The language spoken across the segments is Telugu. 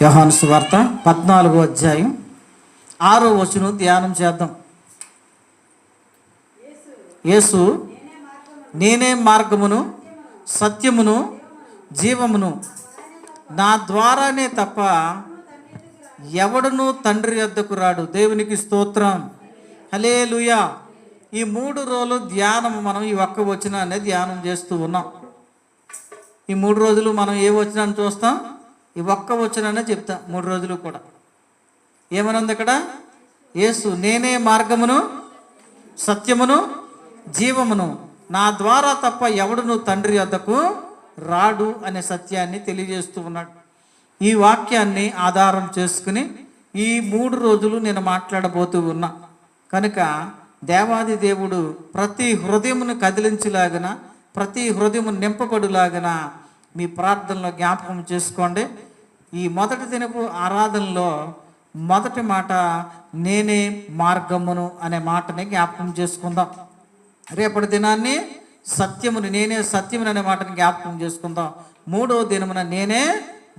యోహాను సువార్త 14వ అధ్యాయం 6వ వచనం ధ్యానం చేద్దాం. యేసు నేనే మార్గమును సత్యమును జీవమును, నా ద్వారానే తప్ప ఎవడునూ తండ్రి యొద్దకు రాడు. దేవునికి స్తోత్రం, హల్లెలూయా. ఈ 3 రోజులు ధ్యానం మనం ఈ ఒక్క వచనాన్ని ధ్యానం చేస్తూ ఉన్నాం. ఈ 3 రోజులు మనం ఏ వచనాన్ని చూస్తాం? ఈ ఒక్క వచనాన్ని చెప్తాం. 3 రోజులు కూడా ఏమనుంది అక్కడ? యేసు నేనే మార్గమును సత్యమును జీవమును, నా ద్వారా తప్ప ఎవడును తండ్రి యొద్దకు రాడు అనే సత్యాన్ని తెలియజేస్తూ ఉన్నాడు. ఈ వాక్యాన్ని ఆధారం చేసుకుని ఈ 3 రోజులు నేను మాట్లాడబోతూ ఉన్నా కనుక దేవాది దేవుడు ప్రతి హృదయమును కదిలించేలాగన, ప్రతి హృదయము నింపబడులాగన మీ ప్రార్థనలో జ్ఞాపకం చేసుకోండి. ఈ మొదటి దినపు ఆరాధనలో మొదటి మాట నేనే మార్గమును అనే మాటని జ్ఞాపకం చేసుకుందాం. రేపటి దినాన్ని సత్యమును, నేనే సత్యమును అనే మాటని జ్ఞాపకం చేసుకుందాం. 3వ దినమున నేనే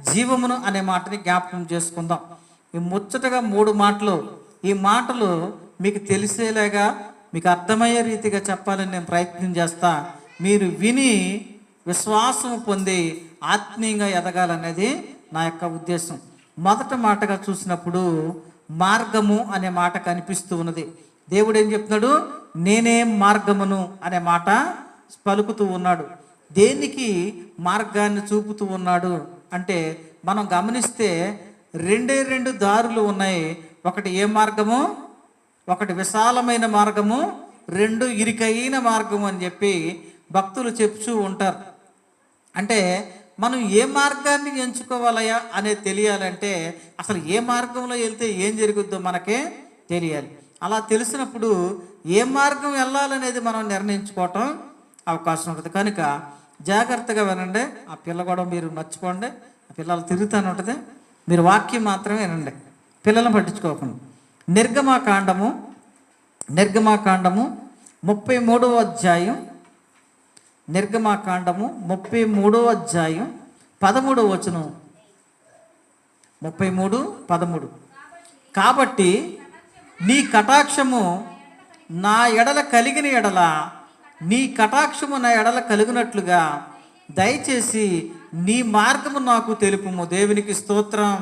జీవమును అనే మాటని జ్ఞాపకం చేసుకుందాం. ఈ ముచ్చటగా 3 మాటలు, ఈ మాటలు మీకు తెలిసేలాగా, మీకు అర్థమయ్యే రీతిగా చెప్పాలని నేను ప్రయత్నం చేస్తా. మీరు విని విశ్వాసం పొంది ఆత్మీయంగా ఎదగాలనేది నా యొక్క ఉద్దేశం. మొదట మాటగా చూసినప్పుడు మార్గము అనే మాట కనిపిస్తూ ఉన్నది. దేవుడు ఏం చెప్తున్నాడు? నేనే మార్గమును అనే మాట పలుకుతూ ఉన్నాడు. దేనికి మార్గాన్ని చూపుతూ ఉన్నాడు అంటే, మనం గమనిస్తే 2 దారులు ఉన్నాయి. ఒకటి ఏ మార్గము, ఒకటి విశాలమైన మార్గము, 2 ఇరుకైన మార్గము అని చెప్పి భక్తులు చెప్తూ ఉంటారు. అంటే మనం ఏ మార్గాన్ని ఎంచుకోవాలయా అనేది తెలియాలంటే అసలు ఏ మార్గంలో వెళ్తే ఏం జరుగుద్దో మనకే తెలియాలి. అలా తెలిసినప్పుడు ఏ మార్గం వెళ్ళాలనేది మనం నిర్ణయించుకోవటం అవకాశం ఉంటుంది. కనుక జాగ్రత్తగా వినండి. ఆ పిల్ల కూడా మీరు మర్చిపోండి. ఆ పిల్లలు తిరుగుతూనే ఉంటుంది, మీరు వాక్యం మాత్రమే వినండి, పిల్లలను పట్టించుకోకండి. నిర్గమాకాండము 33వ అధ్యాయం, నిర్గమాకాండము 33వ అధ్యాయం 13వ వచనం. 33:13 కాబట్టి నీ కటాక్షము నా ఎడల కలిగిన ఎడల, నీ కటాక్షము నా ఎడల కలిగినట్లుగా దయచేసి నీ మార్గము నాకు తెలుపుము. దేవునికి స్తోత్రం,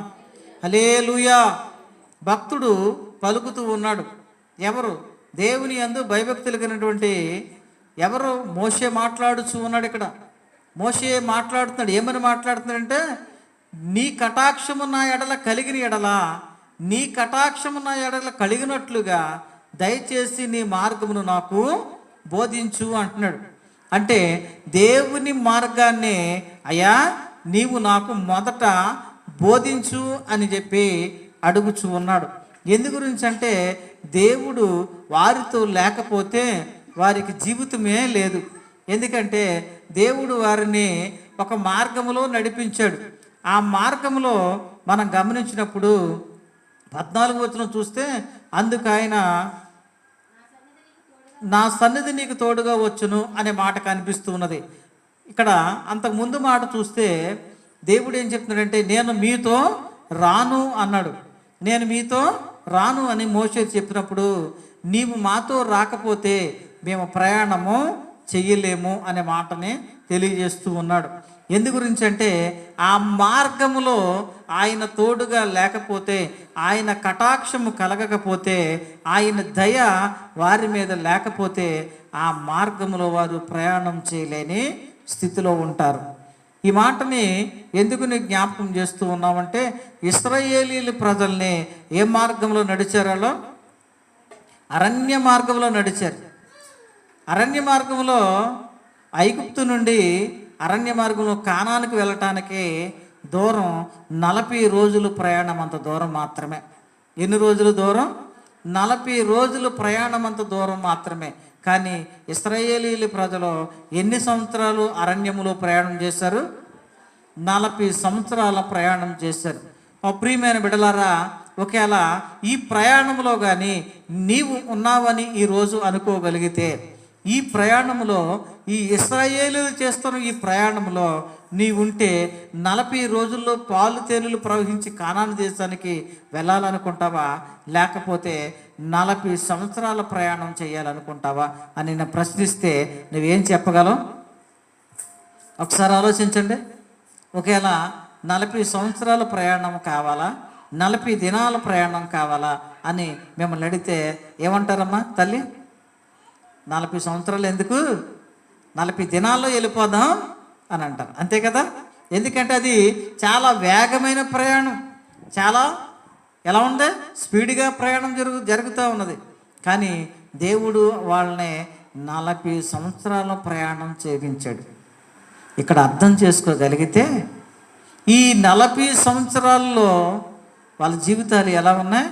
హల్లెలూయా. భక్తుడు పలుకుతూ ఉన్నాడు. ఎవరు? దేవుని యందు భయభక్తులు కలిగినటువంటి ఎవరు? మోషే మాట్లాడుచూ ఉన్నాడు. ఇక్కడ మోషే మాట్లాడుతున్నాడు. ఏమని మాట్లాడుతున్నాడంటే, నీ కటాక్షము నా ఎడల కలిగిన ఎడల, నీ కటాక్షము నా ఎడల కలిగినట్లుగా దయచేసి నీ మార్గమును నాకు బోధించు అంటున్నాడు. అంటే దేవుని మార్గాన్ని అయ్యా నీవు నాకు మొదట బోధించు అని చెప్పి అడుగుచూ ఉన్నాడు. ఎందు గురించి అంటే, దేవుడు వారితో లేకపోతే వారికి జీవితమే లేదు. ఎందుకంటే దేవుడు వారిని ఒక మార్గములో నడిపించాడు. ఆ మార్గంలో మనం గమనించినప్పుడు 14వ వచనం చూస్తే, అందుకు ఆయన నా సన్నిధి నీకు తోడుగా వచ్చును అనే మాట కనిపిస్తూ ఉన్నది. ఇక్కడ అంతకు ముందు మాట చూస్తే దేవుడు ఏం చెప్తున్నాడంటే, నేను మీతో రాను అన్నాడు. నేను మీతో రాను అని మోషే చెప్పినప్పుడు, నీవు మాతో రాకపోతే మేము ప్రయాణము చెయ్యలేము అనే మాటని తెలియజేస్తూ ఉన్నాడు. ఎందు గురించి అంటే, ఆ మార్గములో ఆయన తోడుగా లేకపోతే, ఆయన కటాక్షము కలగకపోతే, ఆయన దయ వారి మీద లేకపోతే ఆ మార్గములో వారు ప్రయాణం చేయలేని స్థితిలో ఉంటారు. ఈ మాటని ఎందుకు నీకు జ్ఞాపకం చేస్తూ ఉన్నామంటే, ఇశ్రాయేలీయుల ప్రజల్ని ఏ మార్గంలో నడిచారో? అరణ్య మార్గంలో నడిచారు. అరణ్య మార్గంలో ఐగుప్తు నుండి అరణ్య మార్గంలో కానానికి వెళ్ళటానికి దూరం 40 రోజులు ప్రయాణం, అంత దూరం మాత్రమే. ఎన్ని రోజులు దూరం? 40 రోజులు ప్రయాణం, అంత దూరం మాత్రమే. కానీ ఇశ్రాయేలీయుల ప్రజలు ఎన్ని సంవత్సరాలు అరణ్యములో ప్రయాణం చేశారు? 40 సంవత్సరాల ప్రయాణం చేశారు. ప్రియమైన బిడ్డలారా, ఒకవేళ ఈ ప్రయాణంలో కానీ నీవు ఉన్నావని ఈరోజు అనుకోగలిగితే, ఈ ప్రయాణంలో, ఈ ఇశ్రాయేలీయులు చేస్తున్న ఈ ప్రయాణంలో నీవుంటే 40 రోజుల్లో పాలు తేనెలు ప్రవహించి కానాను దేశానికి వెళ్ళాలనుకుంటావా, లేకపోతే 40 సంవత్సరాల ప్రయాణం చేయాలనుకుంటావా అని నేను ప్రశ్నిస్తే నువ్వేం చెప్పగలవు? ఒకసారి ఆలోచించండి. ఒకవేళ 40 సంవత్సరాల ప్రయాణం కావాలా, 40 దినాల ప్రయాణం కావాలా అని మిమ్మల్ని అడిగితే ఏమంటారమ్మా తల్లి? 40 సంవత్సరాలు ఎందుకు, 40 దినాల్లో వెళ్ళిపోదాం అని అంటారు. అంతే కదా? ఎందుకంటే అది చాలా వేగమైన ప్రయాణం, చాలా ఎలా ఉంది, స్పీడ్గా ప్రయాణం జరుగుతూ ఉన్నది. కానీ దేవుడు వాళ్ళని 40 సంవత్సరాల ప్రయాణం చేయించాడు. ఇక్కడ అర్థం చేసుకోగలిగితే ఈ 40 సంవత్సరాల్లో వాళ్ళ జీవితాలు ఎలా ఉన్నాయి?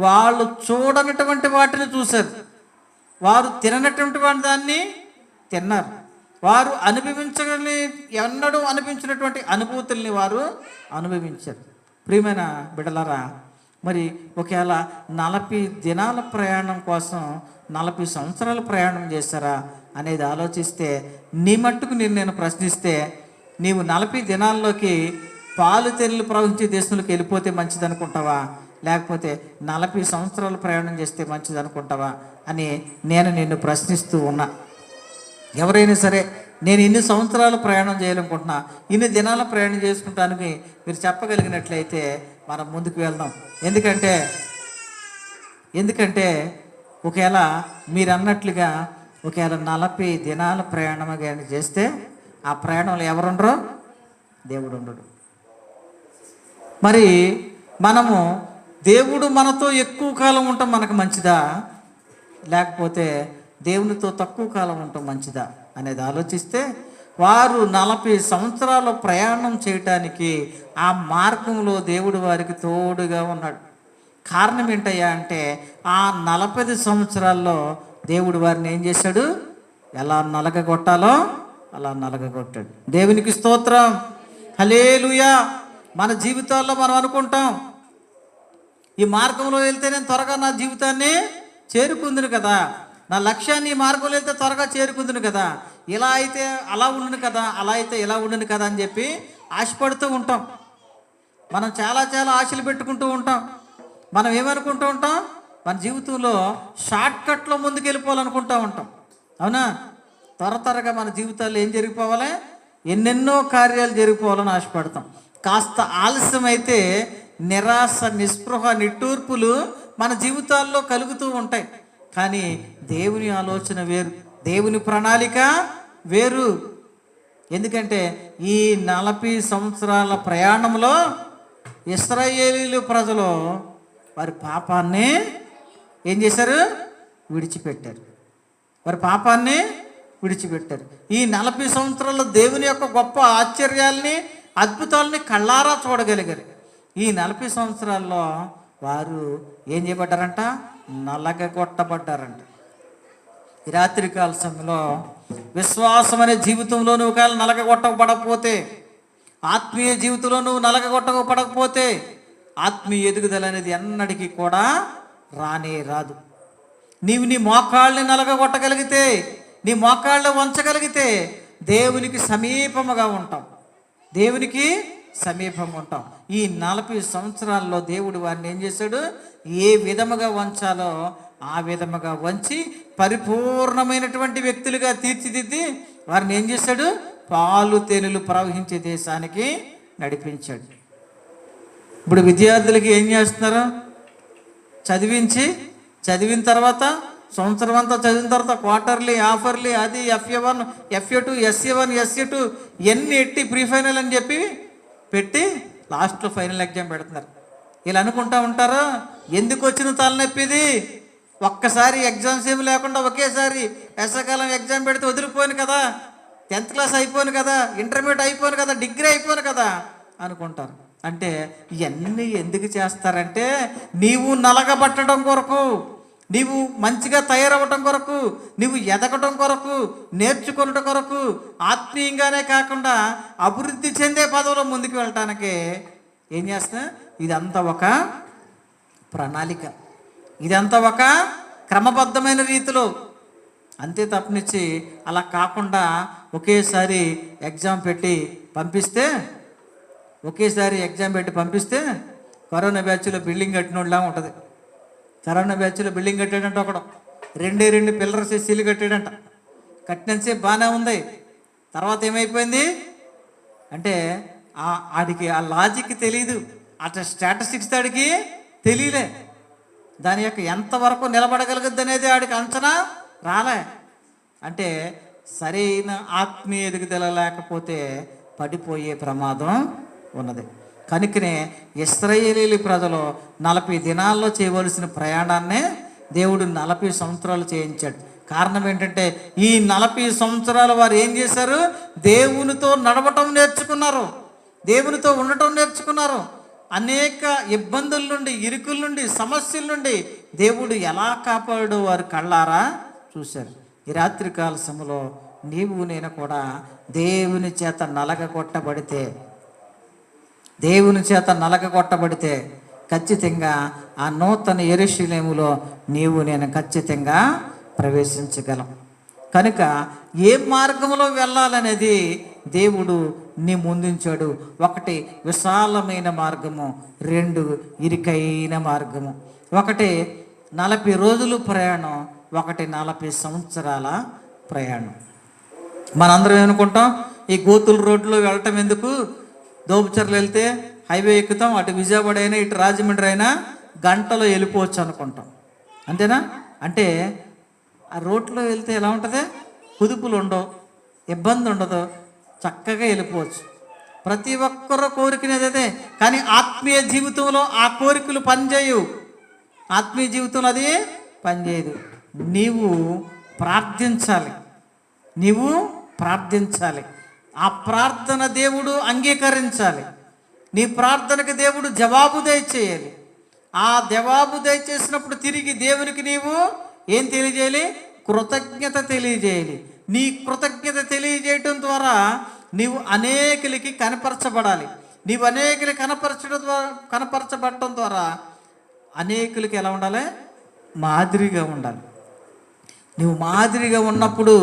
వాళ్ళు చూడనటువంటి వాటిని చూశారు, వారు తిననటువంటి దాన్ని తిన్నారు, వారు ఎన్నడూ అనిపించినటువంటి అనుభూతుల్ని వారు అనుభవించారు. ప్రియమైన బిడ్డలారా, మరి ఒకవేళ 40 దినాల ప్రయాణం కోసం 40 సంవత్సరాల ప్రయాణం చేశారా అనేది ఆలోచిస్తే, నీ మట్టుకు నేను ప్రశ్నిస్తే, నీవు 40 దినాల్లోకి పాలు తేనెలు ప్రవహించే దేశంలోకి వెళ్ళిపోతే మంచిది అనుకుంటావా, లేకపోతే 40 సంవత్సరాలు ప్రయాణం చేస్తే మంచిది అనుకుంటావా అని నేను నిన్ను ప్రశ్నిస్తూ ఉన్నా. ఎవరైనా సరే నేను ఇన్ని సంవత్సరాలు ప్రయాణం చేయాలనుకుంటున్నా, ఇన్ని దినాల ప్రయాణం చేసుకుంటానికి మీరు చెప్పగలిగినట్లయితే మనం ముందుకు వెళ్దాం. ఎందుకంటే ఒకవేళ మీరు అన్నట్లుగా ఒకవేళ 40 దినాల ప్రయాణం కానీ చేస్తే ఆ ప్రయాణంలో ఎవరుండరో? దేవుడు ఉండడు. మరి మనము దేవుడు మనతో ఎక్కువ కాలం ఉండటం మనకు మంచిదా, లేకపోతే దేవునితో తక్కువ కాలం ఉండటం మంచిదా అనేది ఆలోచిస్తే, వారు 40 సంవత్సరాల ప్రయాణం చేయటానికి ఆ మార్గంలో దేవుడు వారికి తోడుగా ఉన్నాడు. కారణం ఏంటయ్యా అంటే, ఆ 40 సంవత్సరాల్లో దేవుడు వారిని ఏం చేశాడు? ఎలా నలగగొట్టాలో అలా నలగగొట్టాడు. దేవునికి స్తోత్రం, హల్లెలూయా. మన జీవితాల్లో మనం అనుకుంటాం, ఈ మార్గంలో వెళ్తే నేను త్వరగా నా జీవితాన్ని చేరుకుందును కదా, నా లక్ష్యాన్ని ఈ మార్గంలో వెళ్తే త్వరగా చేరుకుందును కదా, ఇలా అయితే అలా ఉండును కదా, అలా అయితే ఇలా ఉండును కదా అని చెప్పి ఆశపడుతూ ఉంటాం. మనం చాలా ఆశలు పెట్టుకుంటూ ఉంటాం. మనం ఏమనుకుంటూ ఉంటాం? మన జీవితంలో షార్ట్కట్లో ముందుకు వెళ్ళిపోవాలనుకుంటూ ఉంటాం. అవునా? త్వరగా మన జీవితాల్లో ఏం జరిగిపోవాలి? ఎన్నెన్నో కార్యాలు జరిగిపోవాలని ఆశపడతాం. కాస్త ఆలస్యం అయితే నిరాశ, నిస్పృహ, నిట్టూర్పులు మన జీవితాల్లో కలుగుతూ ఉంటాయి. కానీ దేవుని ఆలోచన వేరు, దేవుని ప్రణాళిక వేరు. ఎందుకంటే ఈ 40 సంవత్సరాల ప్రయాణంలో ఇశ్రాయేలీలు ప్రజలు వారి పాపాన్ని ఏం చేశారు? విడిచిపెట్టారు. ఈ 40 సంవత్సరాల్లో దేవుని యొక్క గొప్ప ఆశ్చర్యాల్ని, అద్భుతాలని కళ్ళారా చూడగలిగారు. ఈ 40 సంవత్సరాల్లో వారు ఏం చేయబడ్డారంట? నలగగొట్టబడ్డారంట. ఈ రాత్రికాల సమయంలో విశ్వాసం అనే జీవితంలో నువ్వు ఒకవేళ నలగగొట్టబడకపోతే, ఆత్మీయ జీవితంలో నువ్వు నలగగొట్టబడకపోతే, ఆత్మీయ ఎదుగుదల అనేది ఎన్నటికీ కూడా రానే రాదు. నీవు నీ మోకాళ్ళని నలగగొట్టగలిగితే, నీ మోకాళ్ళని వంచగలిగితే దేవునికి సమీపముగా ఉంటాం. ఈ 40 సంవత్సరాల్లో దేవుడు వారిని ఏం చేశాడు? ఏ విధముగా వంచాలో ఆ విధముగా వంచి పరిపూర్ణమైనటువంటి వ్యక్తులుగా తీర్చిదిద్ది వారిని ఏం చేశాడు? పాలు తేనెలు ప్రవహించే దేశానికి నడిపించాడు. ఇప్పుడు విద్యార్థులకి ఏం చేస్తున్నారు? చదివిన తర్వాత సంవత్సరం అంతా చదివిన తర్వాత క్వార్టర్లీ, హాఫర్లీ, అది FA1, FA2, SA1, SA2 ఎన్ని ఎట్టి ప్రీ ఫైనల్ అని చెప్పి పెట్టి లాస్ట్లో ఫైనల్ ఎగ్జామ్ పెడుతున్నారు. వీళ్ళు అనుకుంటా ఉంటారు, ఎందుకు వచ్చిన తలనొప్పిది, ఒక్కసారి ఎగ్జామ్స్ ఏమి లేకుండా ఒకేసారి వేసవకాలం ఎగ్జామ్ పెడితే వదిలిపోయాను కదా, 10th క్లాస్ అయిపోయాను కదా, ఇంటర్మీడియట్ అయిపోయాను కదా, డిగ్రీ అయిపోయాను కదా అనుకుంటారు. అంటే ఇవన్నీ ఎందుకు చేస్తారంటే, నీవు నలగబట్టడం కొరకు, నీవు మంచిగా తయారవ్వటం కొరకు, నీవు ఎదగటం కొరకు, నేర్చుకునటం కొరకు, ఆత్మీయంగానే కాకుండా అభివృద్ధి చెందే పదవిలో ముందుకు వెళ్ళటానికి ఏం చేస్తా? ఇదంతా ఒక ప్రణాళిక, ఇదంతా ఒక క్రమబద్ధమైన రీతిలో అంతే తప్పనిచ్చి అలా కాకుండా ఒకేసారి ఎగ్జామ్ పెట్టి పంపిస్తే కరోనా బ్యాచ్లో బిల్డింగ్ కట్టినోళ్ళలా ఉంటుంది. కరోనా బ్యాచ్లో బిల్డింగ్ కట్టాడంట ఒకడు, 2 పిల్లర్స్ సీలు కట్టాడంట. కట్టినంతసేపు బాగానే ఉంది. తర్వాత ఏమైపోయింది అంటే ఆడికి ఆ లాజిక్ తెలియదు, అట్లా స్టాటిస్టిక్స్ ఆడికి తెలియలే, దాని యొక్క ఎంతవరకు నిలబడగలుగుద్ది అనేది ఆడికి అంచనా రాలే. అంటే సరైన ఆత్మీయ ఎదుగుదల లేకపోతే పడిపోయే ప్రమాదం ఉన్నది. కనుకనే ఇశ్రాయేలీయుల ప్రజలు 40 దినాల్లో చేయవలసిన ప్రయాణాన్నే దేవుడు 40 సంవత్సరాలు చేయించాడు. కారణం ఏంటంటే ఈ 40 సంవత్సరాలు వారు ఏం చేశారు? దేవునితో నడవటం నేర్చుకున్నారు, దేవునితో ఉండటం నేర్చుకున్నారు. అనేక ఇబ్బందుల నుండి, ఇరుకుల నుండి, సమస్యల నుండి దేవుడు ఎలా కాపాడో వారు కళ్ళారా చూశారు. ఈ రాత్రికాల సమయంలో నీవు నేను కూడా దేవుని చేత నలగగొట్టబడితే ఖచ్చితంగా ఆ నూతన యెరూషలేములో నీవు నేను ఖచ్చితంగా ప్రవేశించగలం. కనుక ఏ మార్గంలో వెళ్ళాలనేది దేవుడు నీ ముందుంచాడు. 1 విశాలమైన మార్గము, 2 ఇరుకైన మార్గము. 1 40 రోజులు ప్రయాణం, 1 40 సంవత్సరాల ప్రయాణం. మనందరం ఏమనుకుంటాం, ఈ గోతుల రోడ్లో వెళ్ళటం ఎందుకు, దోబుచర్లు వెళ్తే హైవే ఎక్కుతాం, అటు విజయవాడ అయినా ఇటు రాజమండ్రి అయినా గంటలో వెళ్ళిపోవచ్చు అనుకుంటాం. అంతేనా? అంటే ఆ రోడ్లో వెళ్తే ఎలా ఉంటుంది? కుదుపులు ఉండవు, ఇబ్బంది ఉండదు, చక్కగా వెళ్ళిపోవచ్చు. ప్రతి ఒక్కరూ కోరికనేది అదే. కానీ ఆత్మీయ జీవితంలో ఆ కోరికలు పనిచేయవు. ఆత్మీయ జీవితంలో అది పనిచేయదు. నీవు ప్రార్థించాలి. ఆ ప్రార్థన దేవుడు అంగీకరించాలి. నీ ప్రార్థనకు దేవుడు జవాబు దయచేయాలి. ఆ జవాబు దయచేసినప్పుడు తిరిగి దేవునికి నీవు ఏం తెలియజేయాలి? కృతజ్ఞత తెలియజేయాలి. నీ కృతజ్ఞత తెలియజేయటం ద్వారా నీవు అనేకులకి కనపరచబడాలి. నీవు అనేకులు కనపరచబడటం ద్వారా అనేకులకి ఎలా ఉండాలి? మాదిరిగా ఉండాలి. నువ్వు మాదిరిగా ఉన్నప్పుడు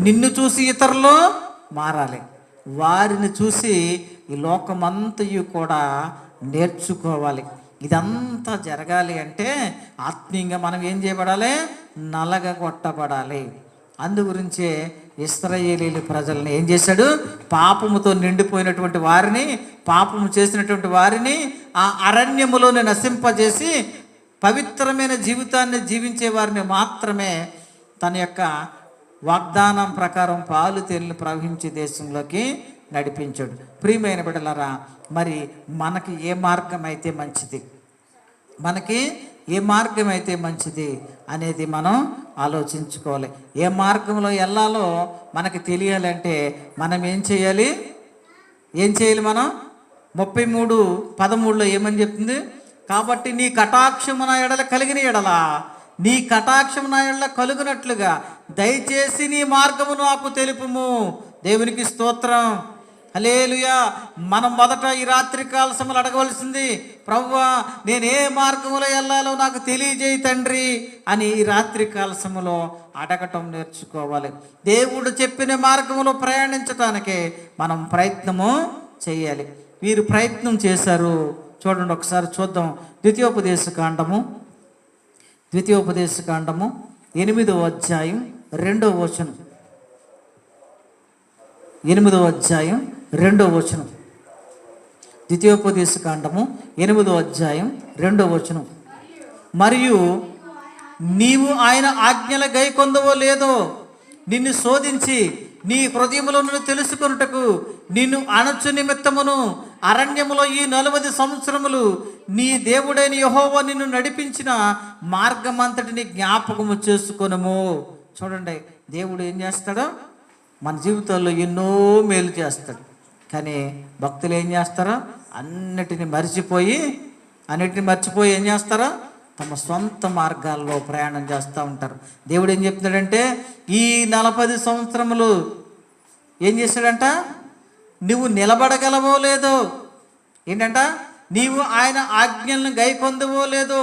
నిన్ను చూసి ఇతరులు మారాలి. వారిని చూసి ఈ లోకమంతయు కూడా నేర్చుకోవాలి. ఇదంతా జరగాలి అంటే ఆత్మీయంగా మనం ఏం చేయబడాలి? నలగగొట్టబడాలి. అందుగురించే ఇశ్రాయేలీయుల ప్రజల్ని ఏం చేశాడు? పాపముతో నిండిపోయినటువంటి వారిని, పాపము చేసినటువంటి వారిని ఆ అరణ్యములోనే నశింపజేసి పవిత్రమైన జీవితాన్ని జీవించే వారిని మాత్రమే తన యొక్క వాగ్దానం ప్రకారం పాలు తేనెలు ప్రవహించే దేశంలోకి నడిపించాడు. ప్రియమైన బిడ్డలారా, మరి మనకి ఏ మార్గం అయితే మంచిది అనేది మనం ఆలోచించుకోవాలి. ఏ మార్గంలో వెళ్ళాలో మనకి తెలియాలంటే మనం ఏం చేయాలి? మనం 33:13 ఏమని చెప్తుంది? కాబట్టి నీ కటాక్షము నా ఎడల కలిగిన ఎడల, నీ కటాక్షము నా ఎడల కలుగునట్లుగా దయచేసి నీ మార్గము నాకు తెలుపుము. దేవునికి స్తోత్రం, హల్లెలూయా. మనం మొదట ఈ రాత్రికాల సమయంలో అడగవలసింది, ప్రభువా నేను ఏ మార్గంలో వెళ్ళాలో నాకు తెలియజేయి తండ్రి అని ఈ రాత్రికాల సమయంలో అడగటం నేర్చుకోవాలి. దేవుడు చెప్పిన మార్గంలో ప్రయాణించటానికే మనం ప్రయత్నము చేయాలి. వీరు ప్రయత్నం చేశారు. చూడండి, ఒకసారి చూద్దాం. ద్వితీయోపదేశకాండము 8వ అధ్యాయం 2వ వచనం. 8వ అధ్యాయం 2వ వచనం. ద్వితీయోపదేశకాండము 8వ అధ్యాయం 2వ వచనం. మరియు నీవు ఆయన ఆజ్ఞల గైకొందవో లేదో నిన్ను శోధించి నీ హృదయములో తెలుసుకొనుటకు నిన్ను అణచు నిమిత్తమును అరణ్యములో ఈ 40 సంవత్సరములు నీ దేవుడైన యెహోవా నిన్ను నడిపించిన మార్గమంతటిని జ్ఞాపకము చేసుకొనుము. చూడండి, దేవుడు ఏం చేస్తాడో మన జీవితాల్లో ఎన్నో మేలు చేస్తాడు. కానీ భక్తులు ఏం చేస్తారో అన్నిటిని మర్చిపోయి ఏం చేస్తారో తమ సొంత మార్గాల్లో ప్రయాణం చేస్తూ ఉంటారు. దేవుడు ఏం చెప్తున్నాడంటే ఈ 40 సంవత్సరములు ఏం చేశాడంట? నువ్వు నిలబడగలవో లేదో, నీవు ఆయన ఆజ్ఞలను గైకొందవో లేదో,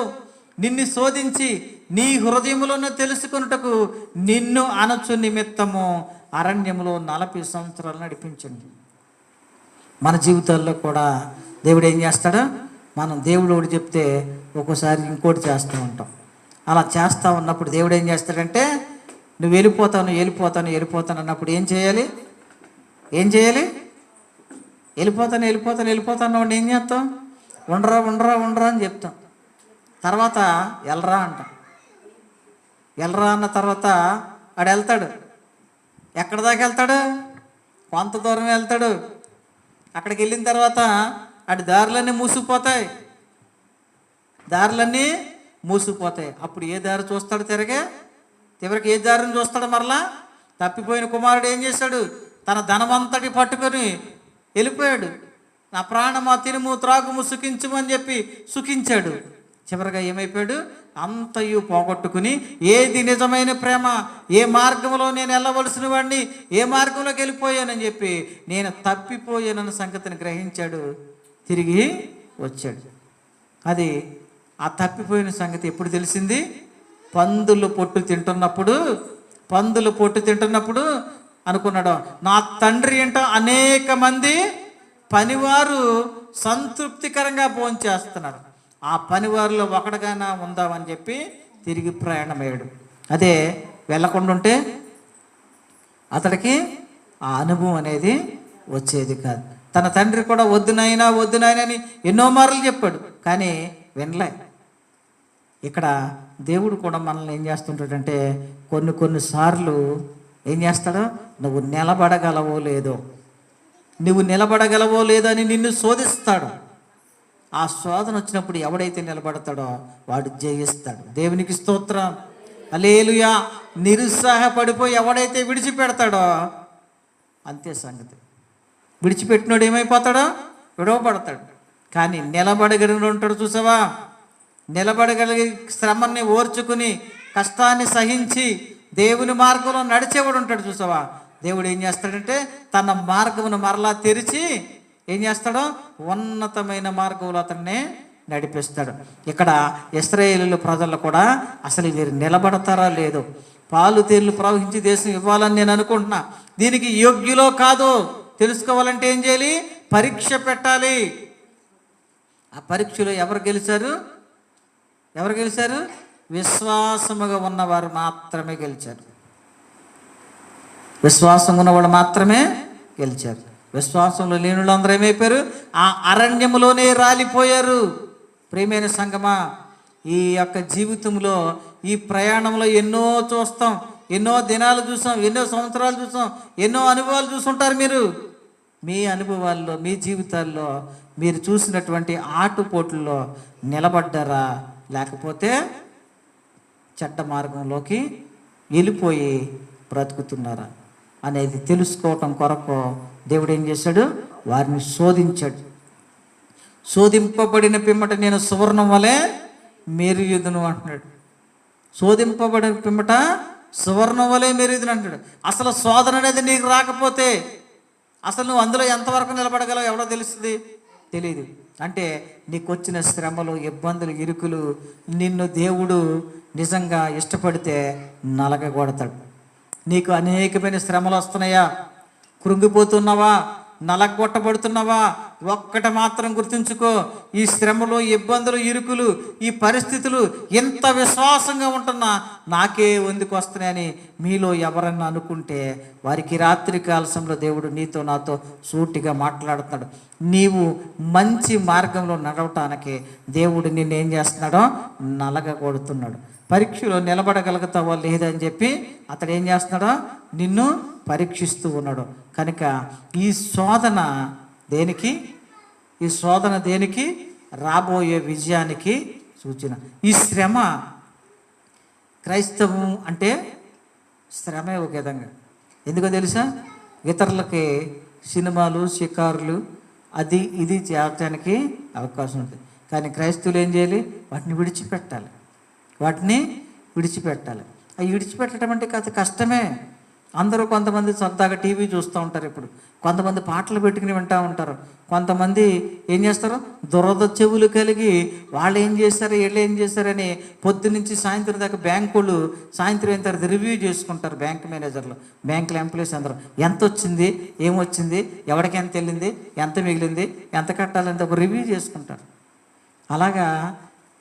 నిన్ను శోధించి నీ హృదయములను తెలుసుకొనుటకు నిన్ను అనచు నిమిత్తము అరణ్యములో 40 సంవత్సరాలు నడిపించండి. మన జీవితాల్లో కూడా దేవుడు ఏం చేస్తాడో, మనం దేవుడు ఒకటి చెప్తే ఒక్కోసారి ఇంకోటి చేస్తూ ఉంటాం. అలా చేస్తూ ఉన్నప్పుడు దేవుడు ఏం చేస్తాడంటే, నువ్వు వెళ్ళిపోతాను అన్నప్పుడు ఏం చేయాలి? వెళ్ళిపోతాను వాడిని ఏం చేస్తాం? ఉండరా అని చెప్తాం. తర్వాత వెళ్ళరా అంటాం. వెళ్ళరా అన్న తర్వాత ఆడు వెళ్తాడు. ఎక్కడి దాకా వెళ్తాడు? కొంత దూరం వెళ్తాడు. అక్కడికి వెళ్ళిన తర్వాత అటు దారులన్నీ మూసుకుపోతాయి. అప్పుడు ఏ దారి చూస్తాడు? చివరికి ఏ దారిని చూస్తాడు? మరలా తప్పిపోయిన కుమారుడు ఏం చేశాడు? తన ధనమంతటి పట్టుకొని వెళ్ళిపోయాడు. నా ప్రాణమా తినుము త్రాగుము సుఖించుమని చెప్పి సుఖించాడు. చివరిగా ఏమైపోయాడు? అంతయు పోగొట్టుకుని, ఏది నిజమైన ప్రేమ, ఏ మార్గంలో నేను వెళ్ళవలసిన వాడిని, ఏ మార్గంలోకి వెళ్ళిపోయానని చెప్పి నేను తప్పిపోయానన్న సంగతిని గ్రహించాడు. తిరిగి వచ్చాడు. అది ఆ తప్పిపోయిన సంగతి ఎప్పుడు తెలిసింది? పందులు పొట్టు తింటున్నప్పుడు అనుకున్నాడు, నా తండ్రి ఏంటో అనేక మంది పనివారు సంతృప్తికరంగా భోంచేస్తున్నారు, ఆ పనివారిలో ఒకటిగానా ఉందామని చెప్పి తిరిగి ప్రయాణమయ్యాడు. అదే వెళ్ళకుండా ఉంటే అతడికి ఆ అనుభవం అనేది వచ్చేది కాదు. తన తండ్రి కూడా వద్దు నాయనా అని ఎన్నో మార్లు చెప్పాడు, కానీ వినలే. ఇక్కడ దేవుడు కూడా మనల్ని ఏం చేస్తుంటాడంటే, కొన్నిసార్లు ఏం చేస్తాడో, నువ్వు నిలబడగలవో లేదో అని నిన్ను శోధిస్తాడు. ఆ శోధన వచ్చినప్పుడు ఎవడైతే నిలబడతాడో వాడు జయిస్తాడు. దేవునికి స్తోత్రం, హల్లెలూయా. నిరుత్సాహపడిపోయి ఎవడైతే విడిచిపెడతాడో అంతే సంగతి. విడిచిపెట్టినోడు ఏమైపోతాడో? విడవబడతాడు. కానీ నిలబడగలిగిన ఉంటాడు చూసావా? నిలబడగలిగే శ్రమని ఓర్చుకుని కష్టాన్ని సహించి దేవుని మార్గంలో నడిచేవాడు ఉంటాడు చూసావా? దేవుడు ఏం చేస్తాడంటే తన మార్గమును మరలా తెరిచి ఏం చేస్తాడో, ఉన్నతమైన మార్గంలో అతన్ని నడిపిస్తాడు. ఇక్కడ ఇశ్రాయేలు ప్రజలు కూడా అసలు వీరు నిలబడతారా లేదో, పాలు తేళ్లు ప్రవహించి దేశం ఇవ్వాలని నేను అనుకుంటున్నా, దీనికి యోగ్యులో కాదో తెలుసుకోవాలంటే ఏం చేయాలి? పరీక్ష పెట్టాలి. ఆ పరీక్షలో ఎవరు గెలిచారు? విశ్వాసముగా ఉన్నవారు మాత్రమే గెలిచారు. విశ్వాసం ఉన్నవాడు మాత్రమే గెలిచారు. విశ్వాసంలో లేని వాళ్ళందరూ ఏమైపోయారు? ఆ అరణ్యములోనే రాలిపోయారు. ప్రియమైన సంగమా, ఈ యొక్క జీవితంలో, ఈ ప్రయాణంలో ఎన్నో చూస్తాం, ఎన్నో దినాలు చూసాం, ఎన్నో సంవత్సరాలు చూసాం, ఎన్నో అనుభవాలు చూసుంటారు. మీరు మీ అనుభవాల్లో, మీ జీవితాల్లో మీరు చూసినటువంటి ఆటుపోట్లలో నిలబడ్డారా, లేకపోతే చెడ్డ మార్గంలోకి వెళ్ళిపోయి బ్రతుకుతున్నారా అనేది తెలుసుకోవటం కొరకు దేవుడు ఏం చేశాడు? వారిని శోధించాడు. శోధింపబడిన పిమ్మట నేను సువర్ణం వలె మెరియుదును అంటున్నాడు. శోధింపబడిన పిమ్మట సువర్ణం వలె మెరియుదును అంటాడు. అసలు శోధన అనేది నీకు రాకపోతే అసలు నువ్వు అందులో ఎంతవరకు నిలబడగలవు ఎవడో తెలుస్తుంది? తెలియదు. అంటే నీకు వచ్చిన శ్రమలు, ఇబ్బందులు, ఇరుకులు నిన్ను దేవుడు నిజంగా ఇష్టపడితే నలగగొడతాడు. నీకు అనేకమైన శ్రమలు వస్తున్నాయా? కృంగిపోతున్నావా? నలగొట్టబడుతున్నావా? ఒక్కటి మాత్రం గుర్తుంచుకో, ఈ శ్రమలు, ఇబ్బందులు, ఇరుకులు, ఈ పరిస్థితులు ఎంత విశ్వాసంగా ఉంటున్నా నాకే ఎందుకు వస్తున్నాయని మీలో ఎవరన్నా అనుకుంటే వారికి రాత్రి కాలశంలో దేవుడు నీతో నాతో సూటిగా మాట్లాడుతున్నాడు. నీవు మంచి మార్గంలో నడవటానికి దేవుడు నిన్ను ఏం చేస్తున్నాడో నలగగొడుతున్నాడు. పరీక్షలో నిలబడగలుగుతావో లేదని చెప్పి అతడు ఏం చేస్తున్నాడో నిన్ను పరీక్షిస్తూ ఉన్నాడు. కనుక ఈ శోధన దేనికి? రాబోయే విజయానికి సూచన. ఈ శ్రమ, క్రైస్తవం అంటే శ్రమే ఒక విధంగా. ఎందుకో తెలుసా? ఇతరులకి సినిమాలు, షికారులు, అది ఇది చేయడానికి అవకాశం ఉంటుంది. కానీ క్రైస్తవులు ఏం చేయాలి? వాటిని విడిచిపెట్టాలి. అవి విడిచిపెట్టడం అంటే కష్టమే. అందరూ కొంతమంది సరదాగా టీవీ చూస్తూ ఉంటారు, ఇప్పుడు కొంతమంది పాటలు పెట్టుకుని వింటూ ఉంటారు, కొంతమంది ఏం చేస్తారు, దురద చెవులు కలిగి వాళ్ళు ఏం చేస్తారు వీళ్ళు ఏం చేస్తారని పొద్దునుంచి సాయంత్రం దాకా బ్యాంకులు సాయంత్రం అయిన తర్వాత రివ్యూ చేసుకుంటారు. బ్యాంక్ మేనేజర్లు, బ్యాంకుల ఎంప్లాయీస్ అందరూ ఎంత వచ్చింది, ఏమొచ్చింది, ఎవరికి ఎంత వెళ్ళింది, ఎంత మిగిలింది, ఎంత కట్టాలంటే ఒక రివ్యూ చేసుకుంటారు. అలాగా